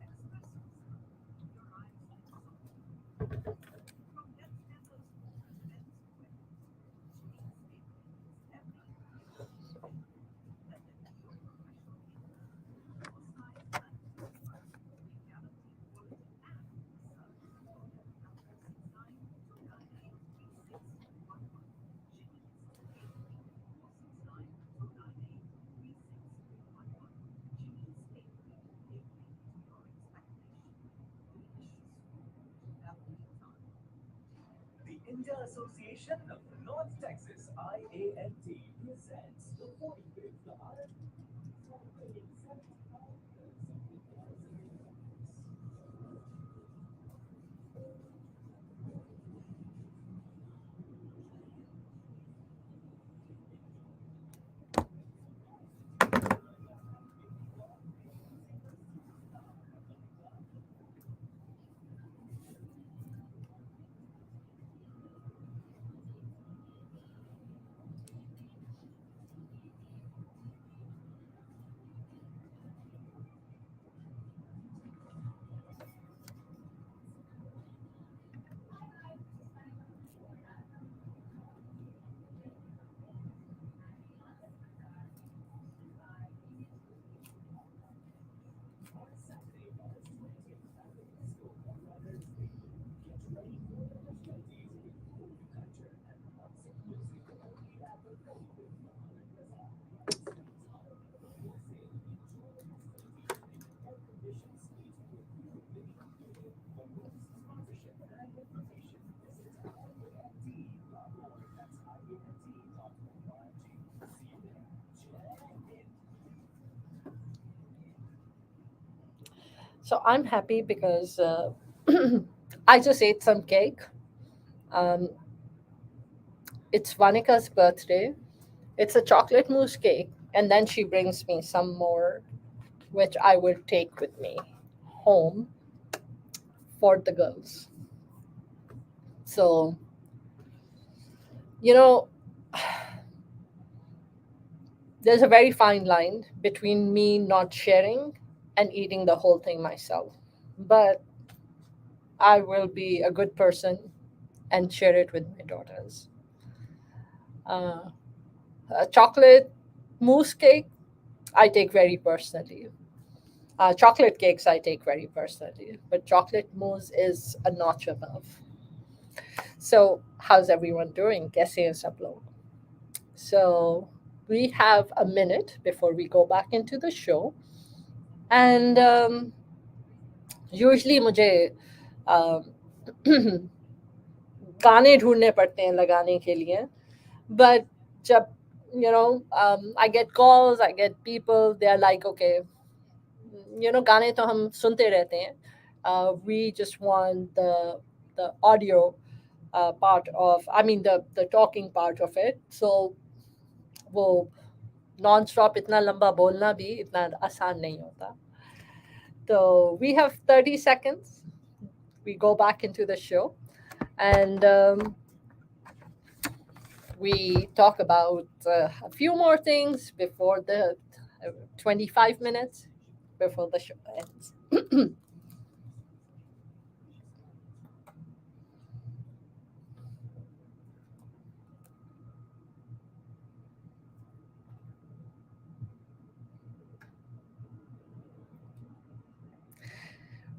[SPEAKER 2] India Association of North Texas, IANT, presents the 45th
[SPEAKER 1] So I'm happy because I just ate some cake. Um, it's Vanika's birthday. It's a chocolate mousse cake. And then she brings me some more, which I will take with me home for the girls. So, you know, there's a very fine line between me not sharing and eating the whole thing myself. But I will be a good person and share it with my daughters. Uh, a chocolate mousse cake, I take very personally. Chocolate cakes, I take very personally. But chocolate mousse is a notch above. So, how's everyone doing? Kaise hain sab log? So, we have a minute before we go back into the show. And usually मुझे गाने ढूंढने पड़ते हैं लगाने के लिए. But जब I get calls, I get people, they are like, okay, गाने तो हम सुनते रहते हैं. We just want the audio part of, I mean the talking part of it. So वो नॉन स्टॉप इतना लंबा बोलना भी इतना आसान नहीं होता. So we have 30 seconds. We go back into the show, and we talk about a few more things before the 25 minutes before the show ends.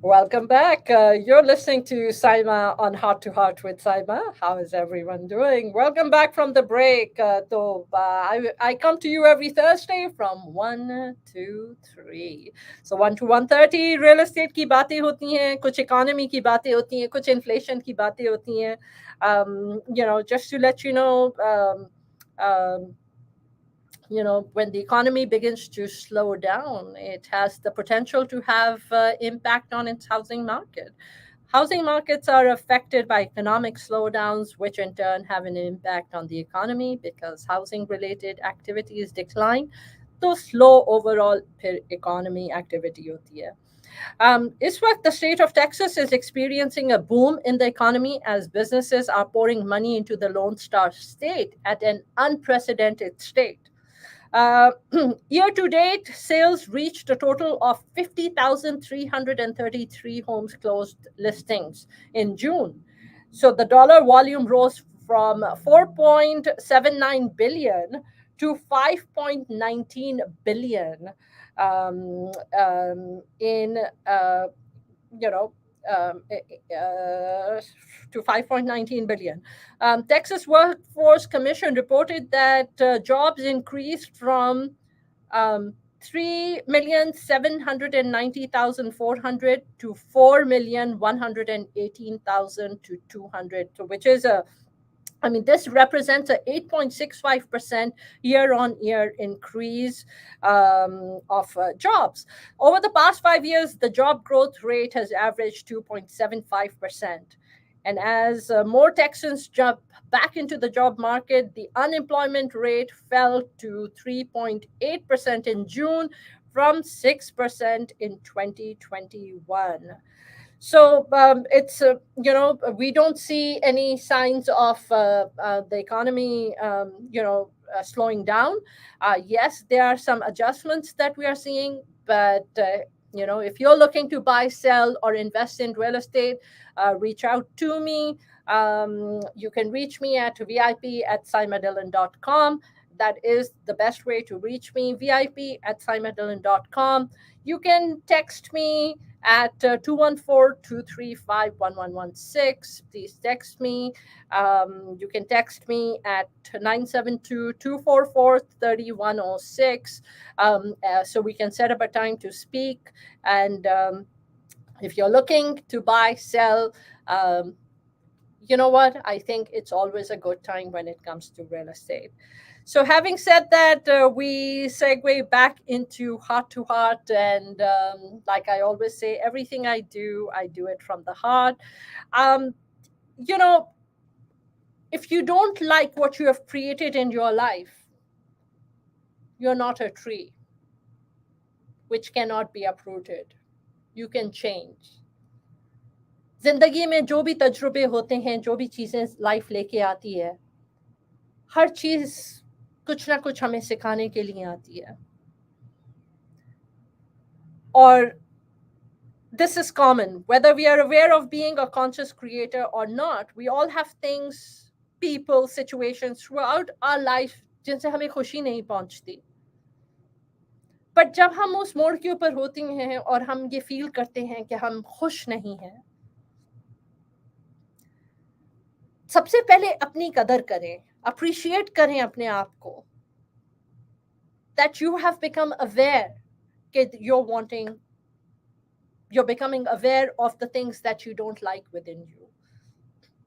[SPEAKER 1] Welcome back. You're listening to Saima on Heart to Heart with Saima. How is everyone doing? Welcome back from the break. I come to you every Thursday from 1 to 3. So 1 to 1:30 real estate की बातें होती हैं, कुछ economy की बातें होती हैं, कुछ inflation की बातें होती हैं. Just to let you know, um, when the economy begins to slow down, it has the potential to have impact on its housing market. Housing markets are affected by economic slowdowns, which in turn have an impact on the economy because housing related activities decline. तो slow overall फिर economy activity होती है. This वक्त the state of Texas is experiencing a boom in the economy as businesses are pouring money into the Lone Star State at an unprecedented state. Uh, Year to date, sales reached a total of 50,333 homes closed listings in June. So the dollar volume rose from 4.79 billion to 5.19 billion in you know um, to 5.19 billion. Texas Workforce Commission reported that jobs increased from 3,790,400 to 4,118,000 to 200, so which is a this represents a 8.65% year on year increase of jobs. Over the past 5 years, the job growth rate has averaged 2.75%. And as more Texans jump back into the job market, the unemployment rate fell to 3.8% in June from 6% in 2021. So it's we don't see any signs of the economy slowing down. Yes, there are some adjustments that we are seeing, but if you're looking to buy, sell, or invest in real estate, reach out to me. You can reach me at vip@simadillon.com. That is the best way to reach me, vip@simadillon.com. You can text me at 214-235-1116. Please text me. You can text me at 972-244-3106, so we can set up a time to speak. And if you're looking to buy, sell, you know what? I think it's always a good time when it comes to real estate. So, having said that, we segue back into heart to heart. And like I always say, everything I do it from the heart. Um, you know, if you don't like what you have created in your life, You're not a tree which cannot be uprooted. You can change. जिंदगी में जो भी तजुर्बे होते हैं, जो भी चीज़ें लाइफ लेके आती है, हर चीज़ कुछ ना कुछ हमें सिखाने के लिए आती है. और this is common, whether we are aware of being a conscious creator or not. We all have things, people, situations throughout our life जिनसे हमें खुशी नहीं पहुंचती. बट जब हम उस मोड़ के ऊपर होती हैं और हम ये फील करते हैं कि हम खुश नहीं हैं, सबसे पहले अपनी कदर करें, अप्रिशिएट करें अपने आप को, that you have become aware that you're becoming aware of the things that you don't like within you.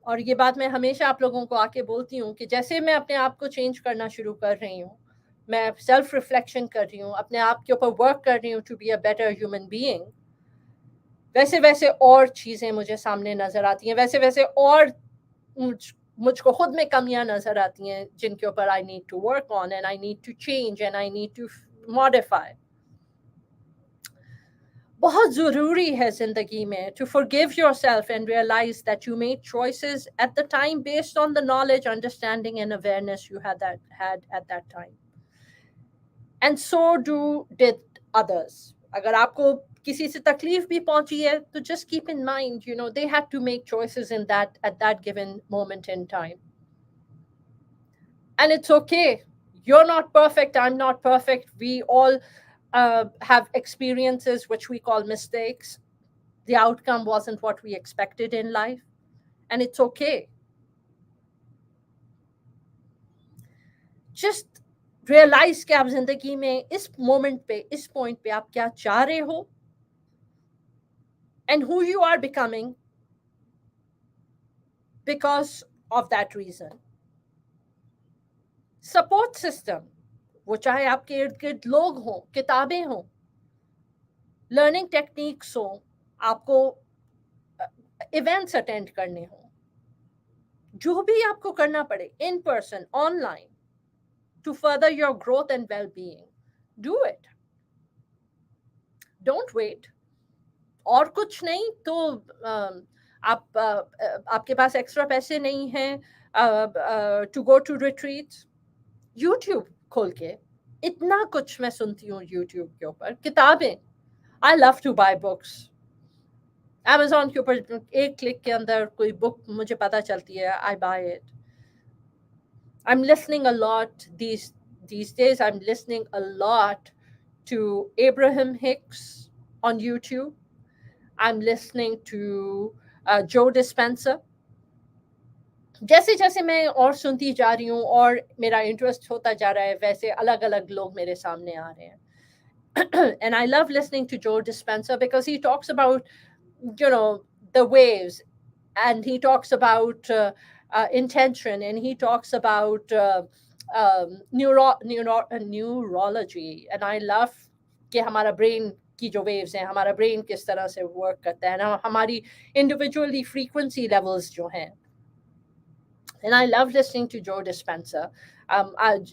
[SPEAKER 1] और ये बात मैं हमेशा आप लोगों को आके बोलती हूँ कि जैसे मैं अपने आप को चेंज करना शुरू कर रही हूँ, मैं सेल्फ रिफ्लेक्शन कर रही हूँ, अपने आप के ऊपर वर्क कर रही हूँ to be a better human being, वैसे वैसे और चीज़ें मुझे सामने नज़र आती हैं, वैसे वैसे और मुझको खुद में कमियां नज़र आती हैं जिनके ऊपर I need to work on and I need to change and I need to modify. बहुत ज़रूरी है ज़िंदगी में to forgive yourself and realize that you made choices at the time based on the knowledge, understanding and awareness you had at that time. And so did others. अगर आपको किसी से तकलीफ भी पहुंची है तो just keep in mind, they had to make choices at that given moment in time. And it's okay. You're not perfect. I'm not perfect. We all have experiences which we call mistakes. The outcome wasn't what we expected in life, and it's okay. Just realize कि आप जिंदगी में इस moment पे, इस point पे आप क्या चाह रहे हो, and who you are becoming because of that reason. Support system, वो चाहे आपके इर्द गिर्द लोग हों, किताबें हों, लर्निंग टेक्निक्स हों, आपको इवेंट्स अटेंड करने हों, जो भी आपको करना पड़े, in person, online, to further your growth and well-being, do it. Don't wait. और कुछ नहीं तो आपके पास एक्स्ट्रा पैसे नहीं हैं to go to retreat, YouTube खोल के इतना कुछ मैं सुनती हूँ यूट्यूब के ऊपर, किताबें. I love to buy books. Amazon के ऊपर एक क्लिक के अंदर कोई बुक मुझे पता चलती है, I buy it. I'm listening a lot these days. I'm listening a lot to Abraham Hicks on YouTube. I'm listening to Joe Dispenza. जैसे जैसे मैं और सुनती जा रही हूँ और मेरा इंटरेस्ट होता जा रहा है, वैसे अलग अलग लोग मेरे सामने आ रहे हैं. And I love listening to Joe Dispenza because he talks about, the waves, and he talks about intention, and he talks about neurology. And I love कि हमारा ब्रेन की जो वेव्स हैं, हमारा ब्रेन किस तरह से वर्क करता है ना, हमारी इंडिविजुअली फ्रीक्वेंसी लेवल्स जो हैं. And I love listening to Joe Dispenza.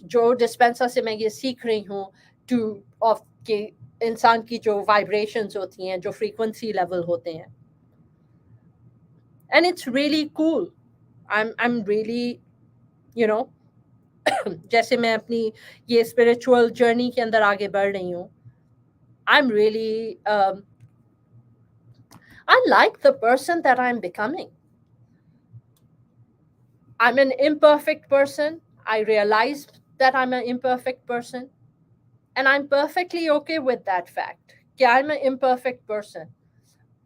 [SPEAKER 1] Joe Dispenza से मैं ये सीख रही हूँ कि इंसान की जो वाइब्रेशंस होती हैं, जो फ्रीक्वेंसी लेवल होते हैं. And it's really cool. I'm really, जैसे मैं अपनी ये स्पिरिचुअल जर्नी के अंदर आगे बढ़ रही हूँ, I'm really I like the person that I'm becoming. I'm an imperfect person. I realize that I'm an imperfect person, and I'm perfectly okay with that fact कि I'm an imperfect person.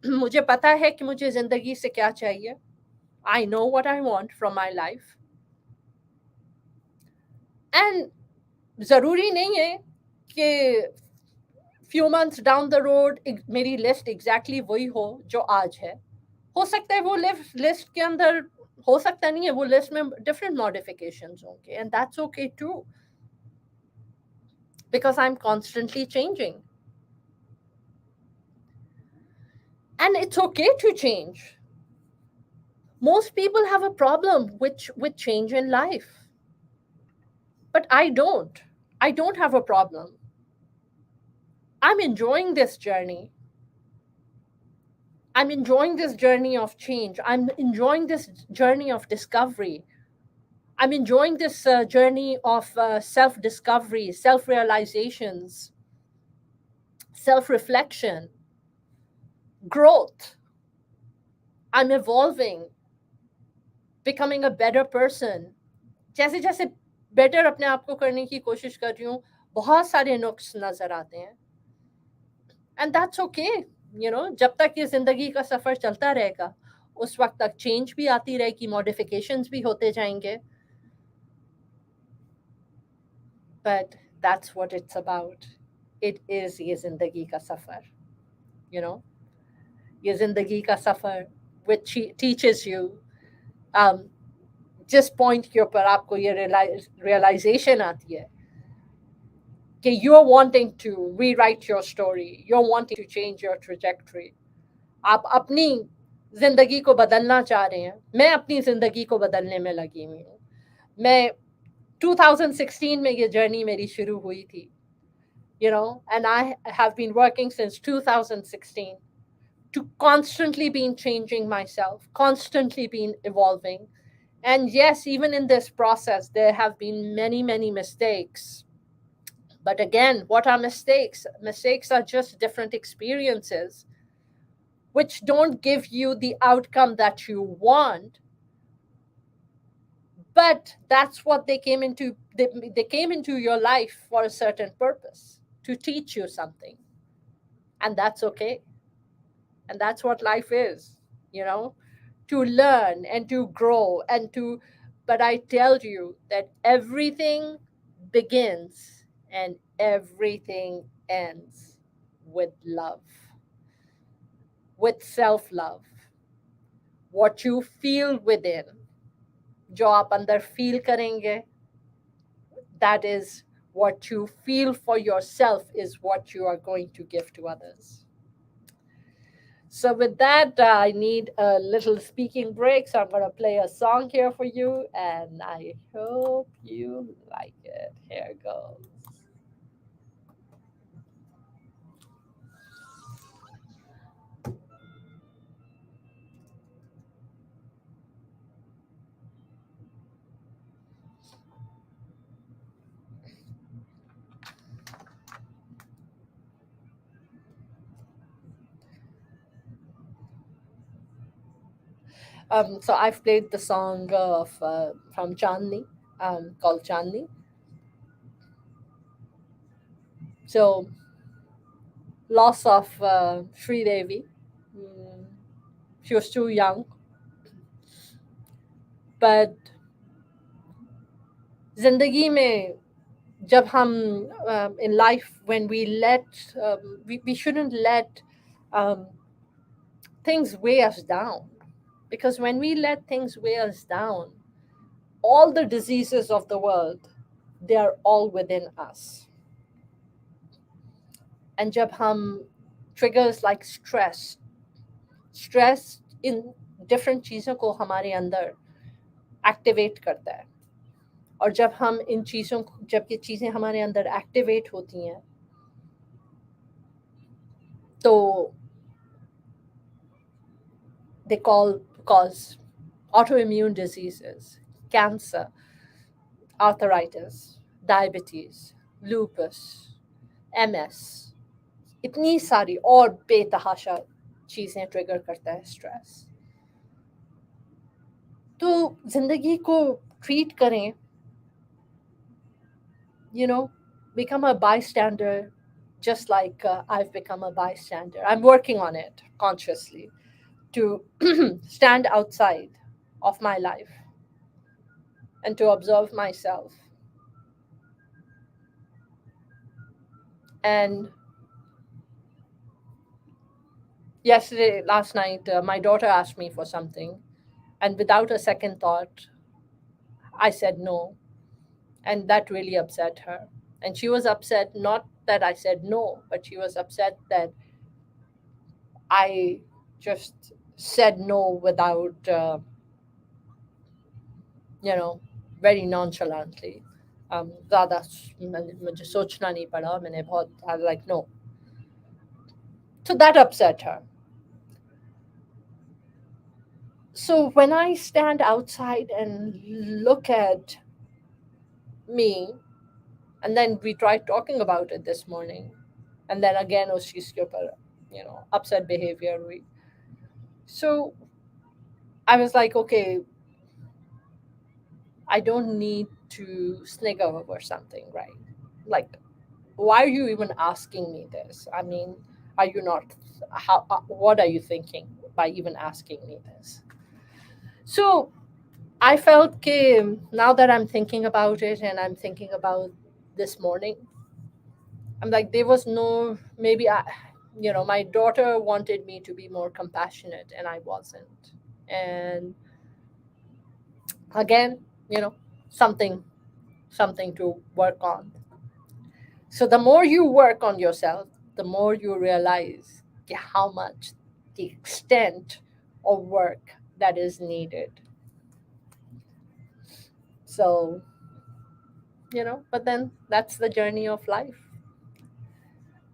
[SPEAKER 1] मुझे पता है कि मुझे जिंदगी से क्या चाहिए. I know what I want from my life. And ज़रूरी नहीं है कि few months down the road मेरी लिस्ट exactly वही हो जो आज है. हो सकता है वो लिस्ट के अंदर, हो सकता नहीं है वो लिस्ट में different modifications होंगे, and that's okay too, because I'm constantly changing. And it's okay to change. Most people have a problem with change in life, but I don't. I don't have a problem. I'm enjoying this journey. I'm enjoying this journey of change. I'm enjoying this journey of discovery. I'm enjoying this journey of self discovery, self realizations, self reflection, growth. I'm evolving, becoming a better person. जैसे जैसे better अपने आप को करने की कोशिश कर रही हूँ, बहुत सारे नुक्स नजर आते हैं. And that's okay. जब तक ये जिंदगी का सफर चलता रहेगा, उस वक्त तक चेंज भी आती रहेगी, मॉडिफिकेशंस भी होते जाएंगे. But that's what it's about. It is ये जिंदगी का सफर. यू नो ये जिंदगी का सफर विच टीचेस यू, जिस पॉइंट के ऊपर आपको ये रियलाइजेशन आती है कि you're wanting to rewrite your story, you're wanting to change your trajectory. आप अपनी जिंदगी को बदलना चाह रहे हैं. मैं अपनी जिंदगी को बदलने में लगी हुई हूँ. मैं 2016 में ये जर्नी मेरी शुरू हुई थी. And I have been working since 2016 to constantly been changing myself, constantly been evolving. And yes, even in this process, there have been many, many mistakes. But again, what are mistakes? Mistakes are just different experiences which don't give you the outcome that you want. But that's what they came into your life for a certain purpose, to teach you something. And that's okay. And that's what life is, you know, to learn and to grow and to, but I tell you that everything begins and everything ends with love, with self love. What you feel within, जो आप अंदर feel करेंगे, that is what you feel for yourself is what you are going to give to others. So with that, I need a little speaking break. So I'm going to play a song here for you, and I hope you like it. Here goes. So I've played the song from Chandni, called Chandni. So loss of Sri Devi. Mm, she was too young, but जिंदगी में जब हम in life, when we shouldn't let um, things weigh us down, because when we let things weigh us down, all the diseases of the world, they are all within us. And जब हम triggers like stress in different चीज़ों को हमारे अंदर activate करता है. और जब ये चीज़ें हमारे अंदर एक्टिवेट होती हैं, तो they cause autoimmune diseases, cancer, arthritis, diabetes, lupus, MS. इतनी सारी और बेतहाशा चीज़ें ट्रिगर करता है स्ट्रेस. तो जिंदगी को ट्रीट करें, become a bystander, just like I've become a bystander. I'm working on it consciously to stand outside of my life and to observe myself. And last night, my daughter asked me for something, and without a second thought, I said no. And that really upset her. And she was upset, not that I said no, but she was upset that I just said no without, you know, very nonchalantly. ज़्यादा मुझे सोचना नहीं पड़ा, मैंने बहुत, I was like no. So that upset her. So when I stand outside and look at me, and then we tried talking about it this morning, and then again उस चीज़ के ऊपर, upset behavior हुई. So I was like, okay, I don't need to snigger over something, right? Like, why are you even asking me this? I mean, are you not, how, what are you thinking by even asking me this? So I felt que now that I'm thinking about it and I'm thinking about this morning, I'm like, there was no, maybe my daughter wanted me to be more compassionate and I wasn't. And again, you know, something, something to work on. So the more you work on yourself, the more you realize how much, the extent of work that is needed. So, but then that's the journey of life.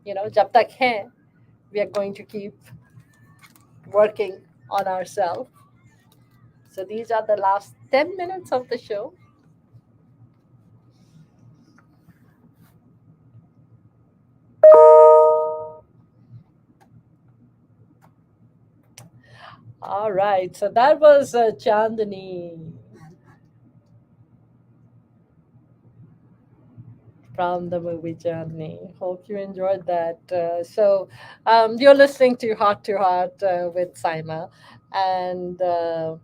[SPEAKER 1] Jab tak hai, we are going to keep working on ourselves. So these are the last 10 minutes of the show. All right. So that was Chandani from the movie Journey. Hope you enjoyed that. You're listening to Heart with Saima, and uh,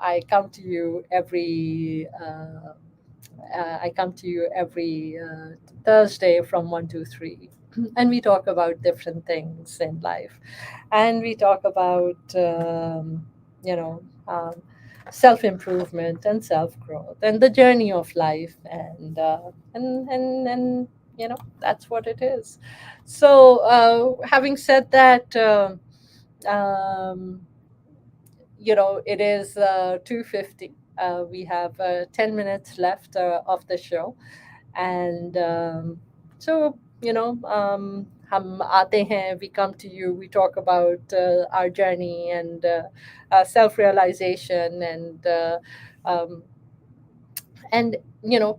[SPEAKER 1] I come to you every Thursday from 1 to 3, and we talk about different things in life, and we talk about you know. Um, self improvement and self growth and the journey of life, and that's what it is. So having said that, um, it is 2:50. We have 10 minutes left of the show, and so हम आते हैं, we come to you, we talk about our journey and self realization um, and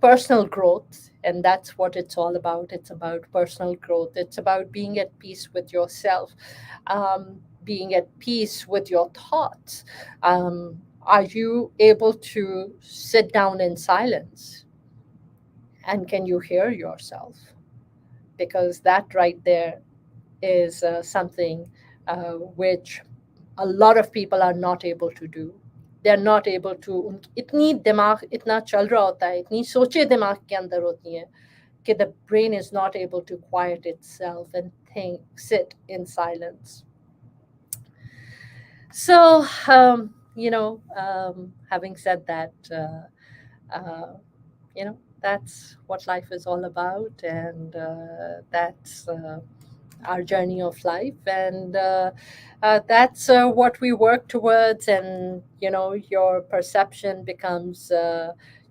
[SPEAKER 1] personal growth, and that's what it's all about. It's about personal growth, it's about being at peace with yourself, being at peace with your thoughts. Are you able to sit down in silence, and can you hear yourself? Because that right there is something which a lot of people are not able to do. They're not able to, इतनी दिमाग इतना चल रहा होता है, इतनी सोचे दिमाग के अंदर होती हैं कि the brain is not able to quiet itself and think, sit in silence. So having said that, that's what life is all about, and that's our journey of life, and that's what we work towards, and your perception becomes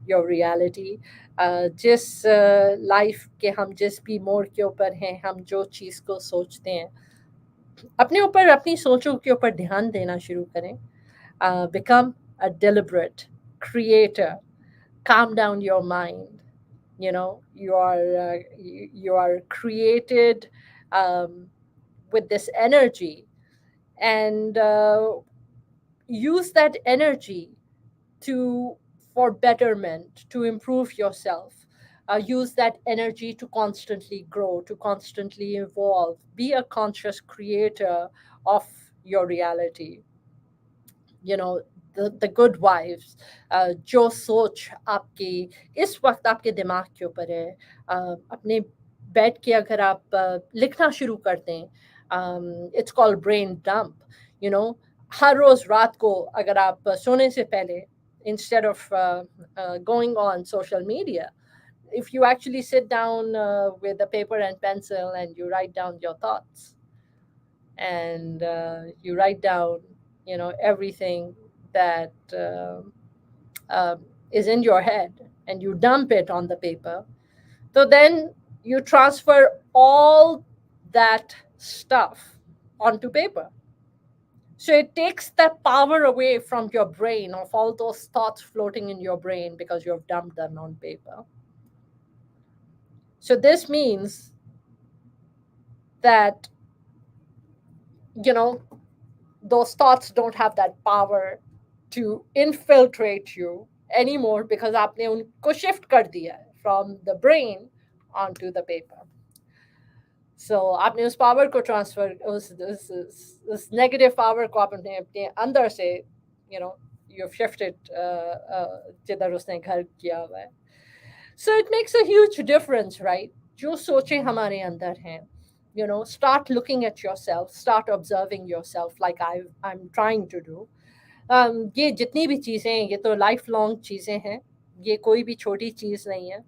[SPEAKER 1] your reality. जिस life के हम जिस भी मोड़ के ऊपर हैं, हम जो चीज़ को सोचते हैं, अपने ऊपर, अपनी सोचों के ऊपर ध्यान देना शुरू करें. Become a deliberate creator. Calm down your mind. You are created with this energy, and use that energy to for betterment, to improve yourself. Use that energy to constantly grow, to constantly evolve. Be a conscious creator of your reality. The good wives, जो सोच आपकी इस वक्त आपके दिमाग के ऊपर है, अपने बैठ के अगर आप लिखना शुरू कर दें, it's called brain dump. You know हर रोज रात को अगर आप सोने से पहले, instead of going on social media, if you actually sit down with a paper and pencil and you write down your thoughts, and you write down everything that is in your head, and you dump it on the paper. So then you transfer all that stuff onto paper. So it takes that power away from your brain of all those thoughts floating in your brain because you have dumped them on paper. So this means that, you know, those thoughts don't have that power to infiltrate you anymore because आपने उनको shift कर दिया है from the brain onto the paper. So आपने उस power को transfer उस negative power को आपने अपने अंदर से you know you've shifted जिधर उसने घर किया हुआ है. So it makes a huge difference, right? जो सोचें हमारे अंदर हैं, start looking at yourself, start observing yourself like I'm trying to do. ये जितनी भी चीज़ें हैं ये तो लाइफ लॉन्ग चीज़ें हैं, ये कोई भी छोटी चीज़ नहीं है.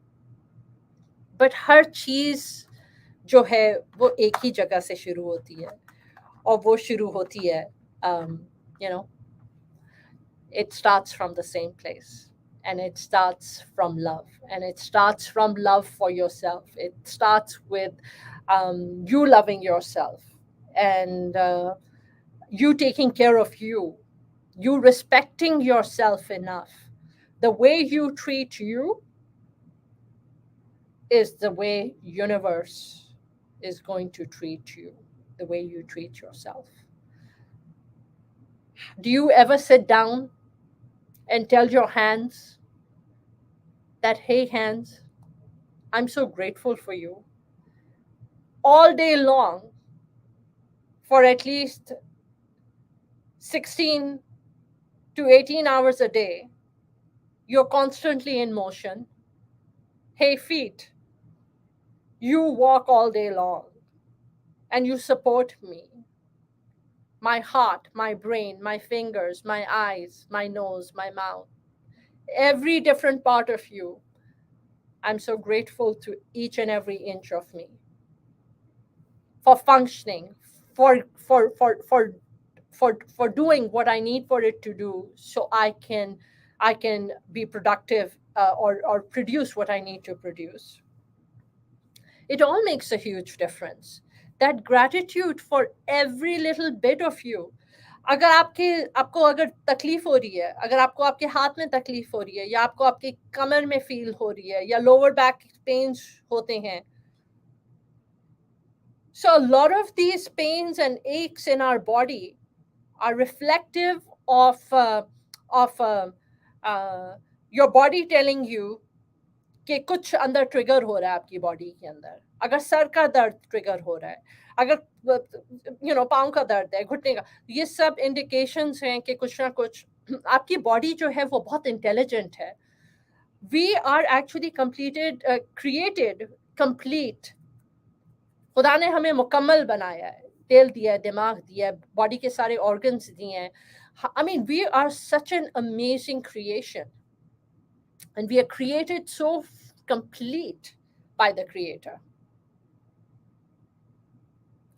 [SPEAKER 1] बट हर चीज़ जो है वो एक ही जगह से शुरू होती है, और वो शुरू होती है you know it starts from the same place, and it starts from love, and it starts from love for yourself. It starts with you loving yourself, and you taking care of you respecting yourself enough. The way you treat you is the way universe is going to treat you, the way you treat yourself. Do you ever sit down and tell your hands that, hey, hands, I'm so grateful for you? All day long, for at least 16 to 18 hours a day, you're constantly in motion. Hey, feet, you walk all day long and you support me. My heart, my brain, my fingers, my eyes, my nose, my mouth, every different part of you. I'm so grateful to each and every inch of me for functioning, for for for for for doing what I need for it to do, so I can be productive, or produce what I need to produce. It all makes a huge difference. That gratitude for every little bit of you. अगर आपको अगर तकलीफ हो रही है, अगर आपको आपके हाथ में तकलीफ हो रही है, या आपको आपके कमर में फील हो रही है, या लोअर बैक पेन्स होते हैं, so a lot of these pains and aches in our body are reflective of uh, your body telling you कि कुछ अंदर ट्रिगर हो रहा है आपकी बॉडी के अंदर. अगर सर का दर्द ट्रिगर हो रहा है, अगर पाँव का दर्द है, घुटने का, ये सब इंडिकेशंस हैं कि कुछ ना कुछ आपकी बॉडी जो है वो बहुत इंटेलिजेंट है. We are actually created complete. खुदा ने हमें मुकम्मल बनाया है, तेल दिया है, दिमाग दिया है, बॉडी के सारे ऑर्गन्स दिए हैं. I mean, we are such an amazing creation, and we are created so complete by the Creator.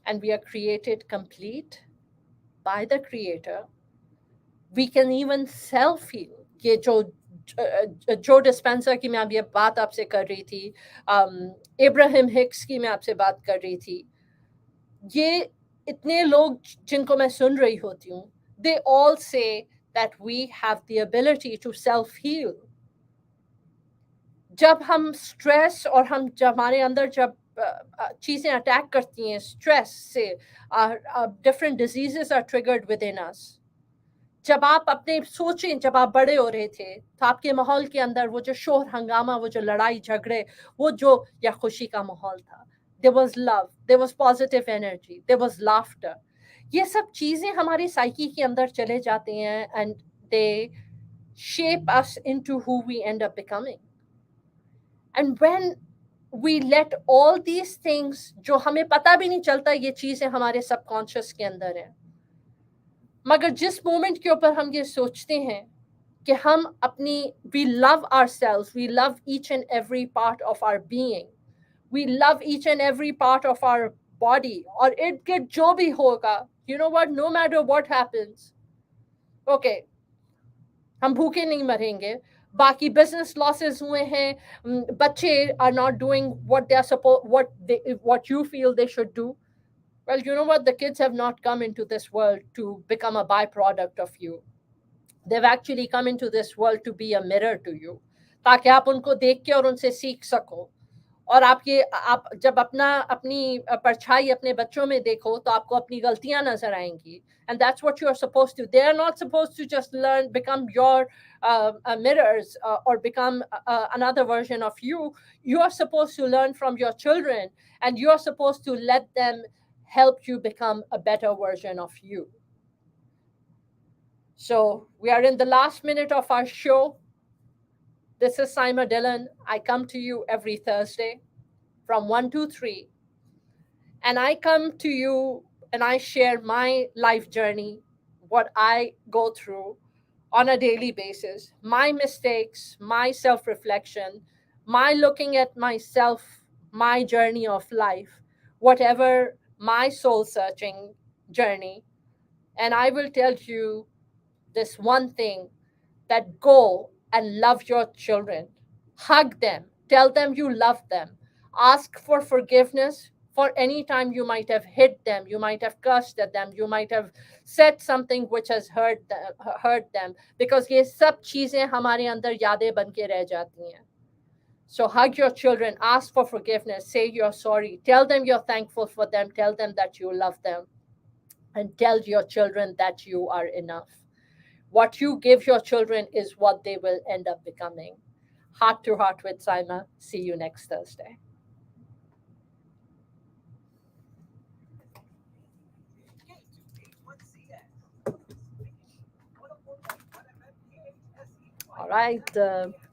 [SPEAKER 1] And we are created complete by the Creator. We can even self-heal. ये जो dispenser की मैं अब ये बात आपसे कर रही थी, इब्राहिम हिक्स की मैं आपसे बात कर रही थी, ये इतने लोग जिनको मैं सुन रही होती हूँ, they all say that we have the ability to self-heal. जब हम स्ट्रेस और जब हमारे अंदर जब चीज़ें अटैक करती हैं स्ट्रेस से, different diseases are triggered within us. जब आप अपने सोचें, जब आप बड़े हो रहे थे तो आपके माहौल के अंदर वो जो शोर हंगामा, वो जो लड़ाई झगड़े, वो जो या खुशी का माहौल था, there was love, there was positive energy, there was laughter. ये सब चीज़ें हमारी साइकी के अंदर चले जाते हैं, and they shape us into who we end up becoming. And when we let all these things, जो हमें पता भी नहीं चलता ये चीज़ें हमारे सबकॉन्शियस के अंदर हैं, मगर जिस मोमेंट के ऊपर हम ये सोचते हैं कि हम अपनी we love ourselves, we love each and every part of our being, we love each and every part of our body, और इर्द गिर्द जो भी होगा, you know what, no matter what happens, okay, हम भूखे नहीं मरेंगे, बाकी business losses हुए हैं, बच्चे are not doing what they are supposed, what you feel they should do. Well, you know what? The kids have not come into this world to become a byproduct of you. They've actually come into this world to be a mirror to you, ताकि आप उनको देख के और उनसे सीख सको। और आप जब अपनी परछाई अपने बच्चों में देखो तो आपको अपनी गलतियां नजर आएंगी। And that's what you are supposed to. They are not supposed to just learn, become your mirrors, or become another version of you. You are supposed to learn from your children, and you are supposed to let them help you become a better version of you. So we are in the last minute of our show. This is Saima Dillon. I come to you every Thursday from 1 to 3, and I come to you and I share my life journey, what I go through on a daily basis, my mistakes, my self reflection, my looking at myself, my journey of life, whatever my soul searching journey. And I will tell you this one thing, that go and love your children. Hug them. Tell them you love them. Ask for forgiveness for any time you might have hit them, you might have cursed at them, you might have said something which has hurt them, because ये सब चीजें हमारे अंदर यादें बन के रह जाती हैं. So hug your children, ask for forgiveness, say you're sorry, tell them you're thankful for them, tell them that you love them, and tell your children that you are enough. What you give your children is what they will end up becoming. Heart to Heart with Saima. See you next Thursday.
[SPEAKER 2] K281CS. Speaking 104.1 FM
[SPEAKER 1] All
[SPEAKER 2] KHSE.
[SPEAKER 1] right,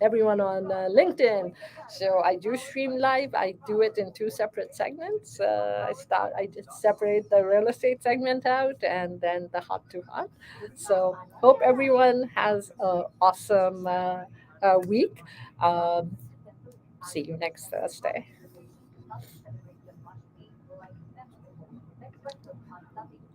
[SPEAKER 1] everyone on LinkedIn. So I do stream live. I do it in two separate segments. I just separate the real estate segment out and then the Heart to Heart. So hope everyone has an awesome week. Um, See you next Thursday.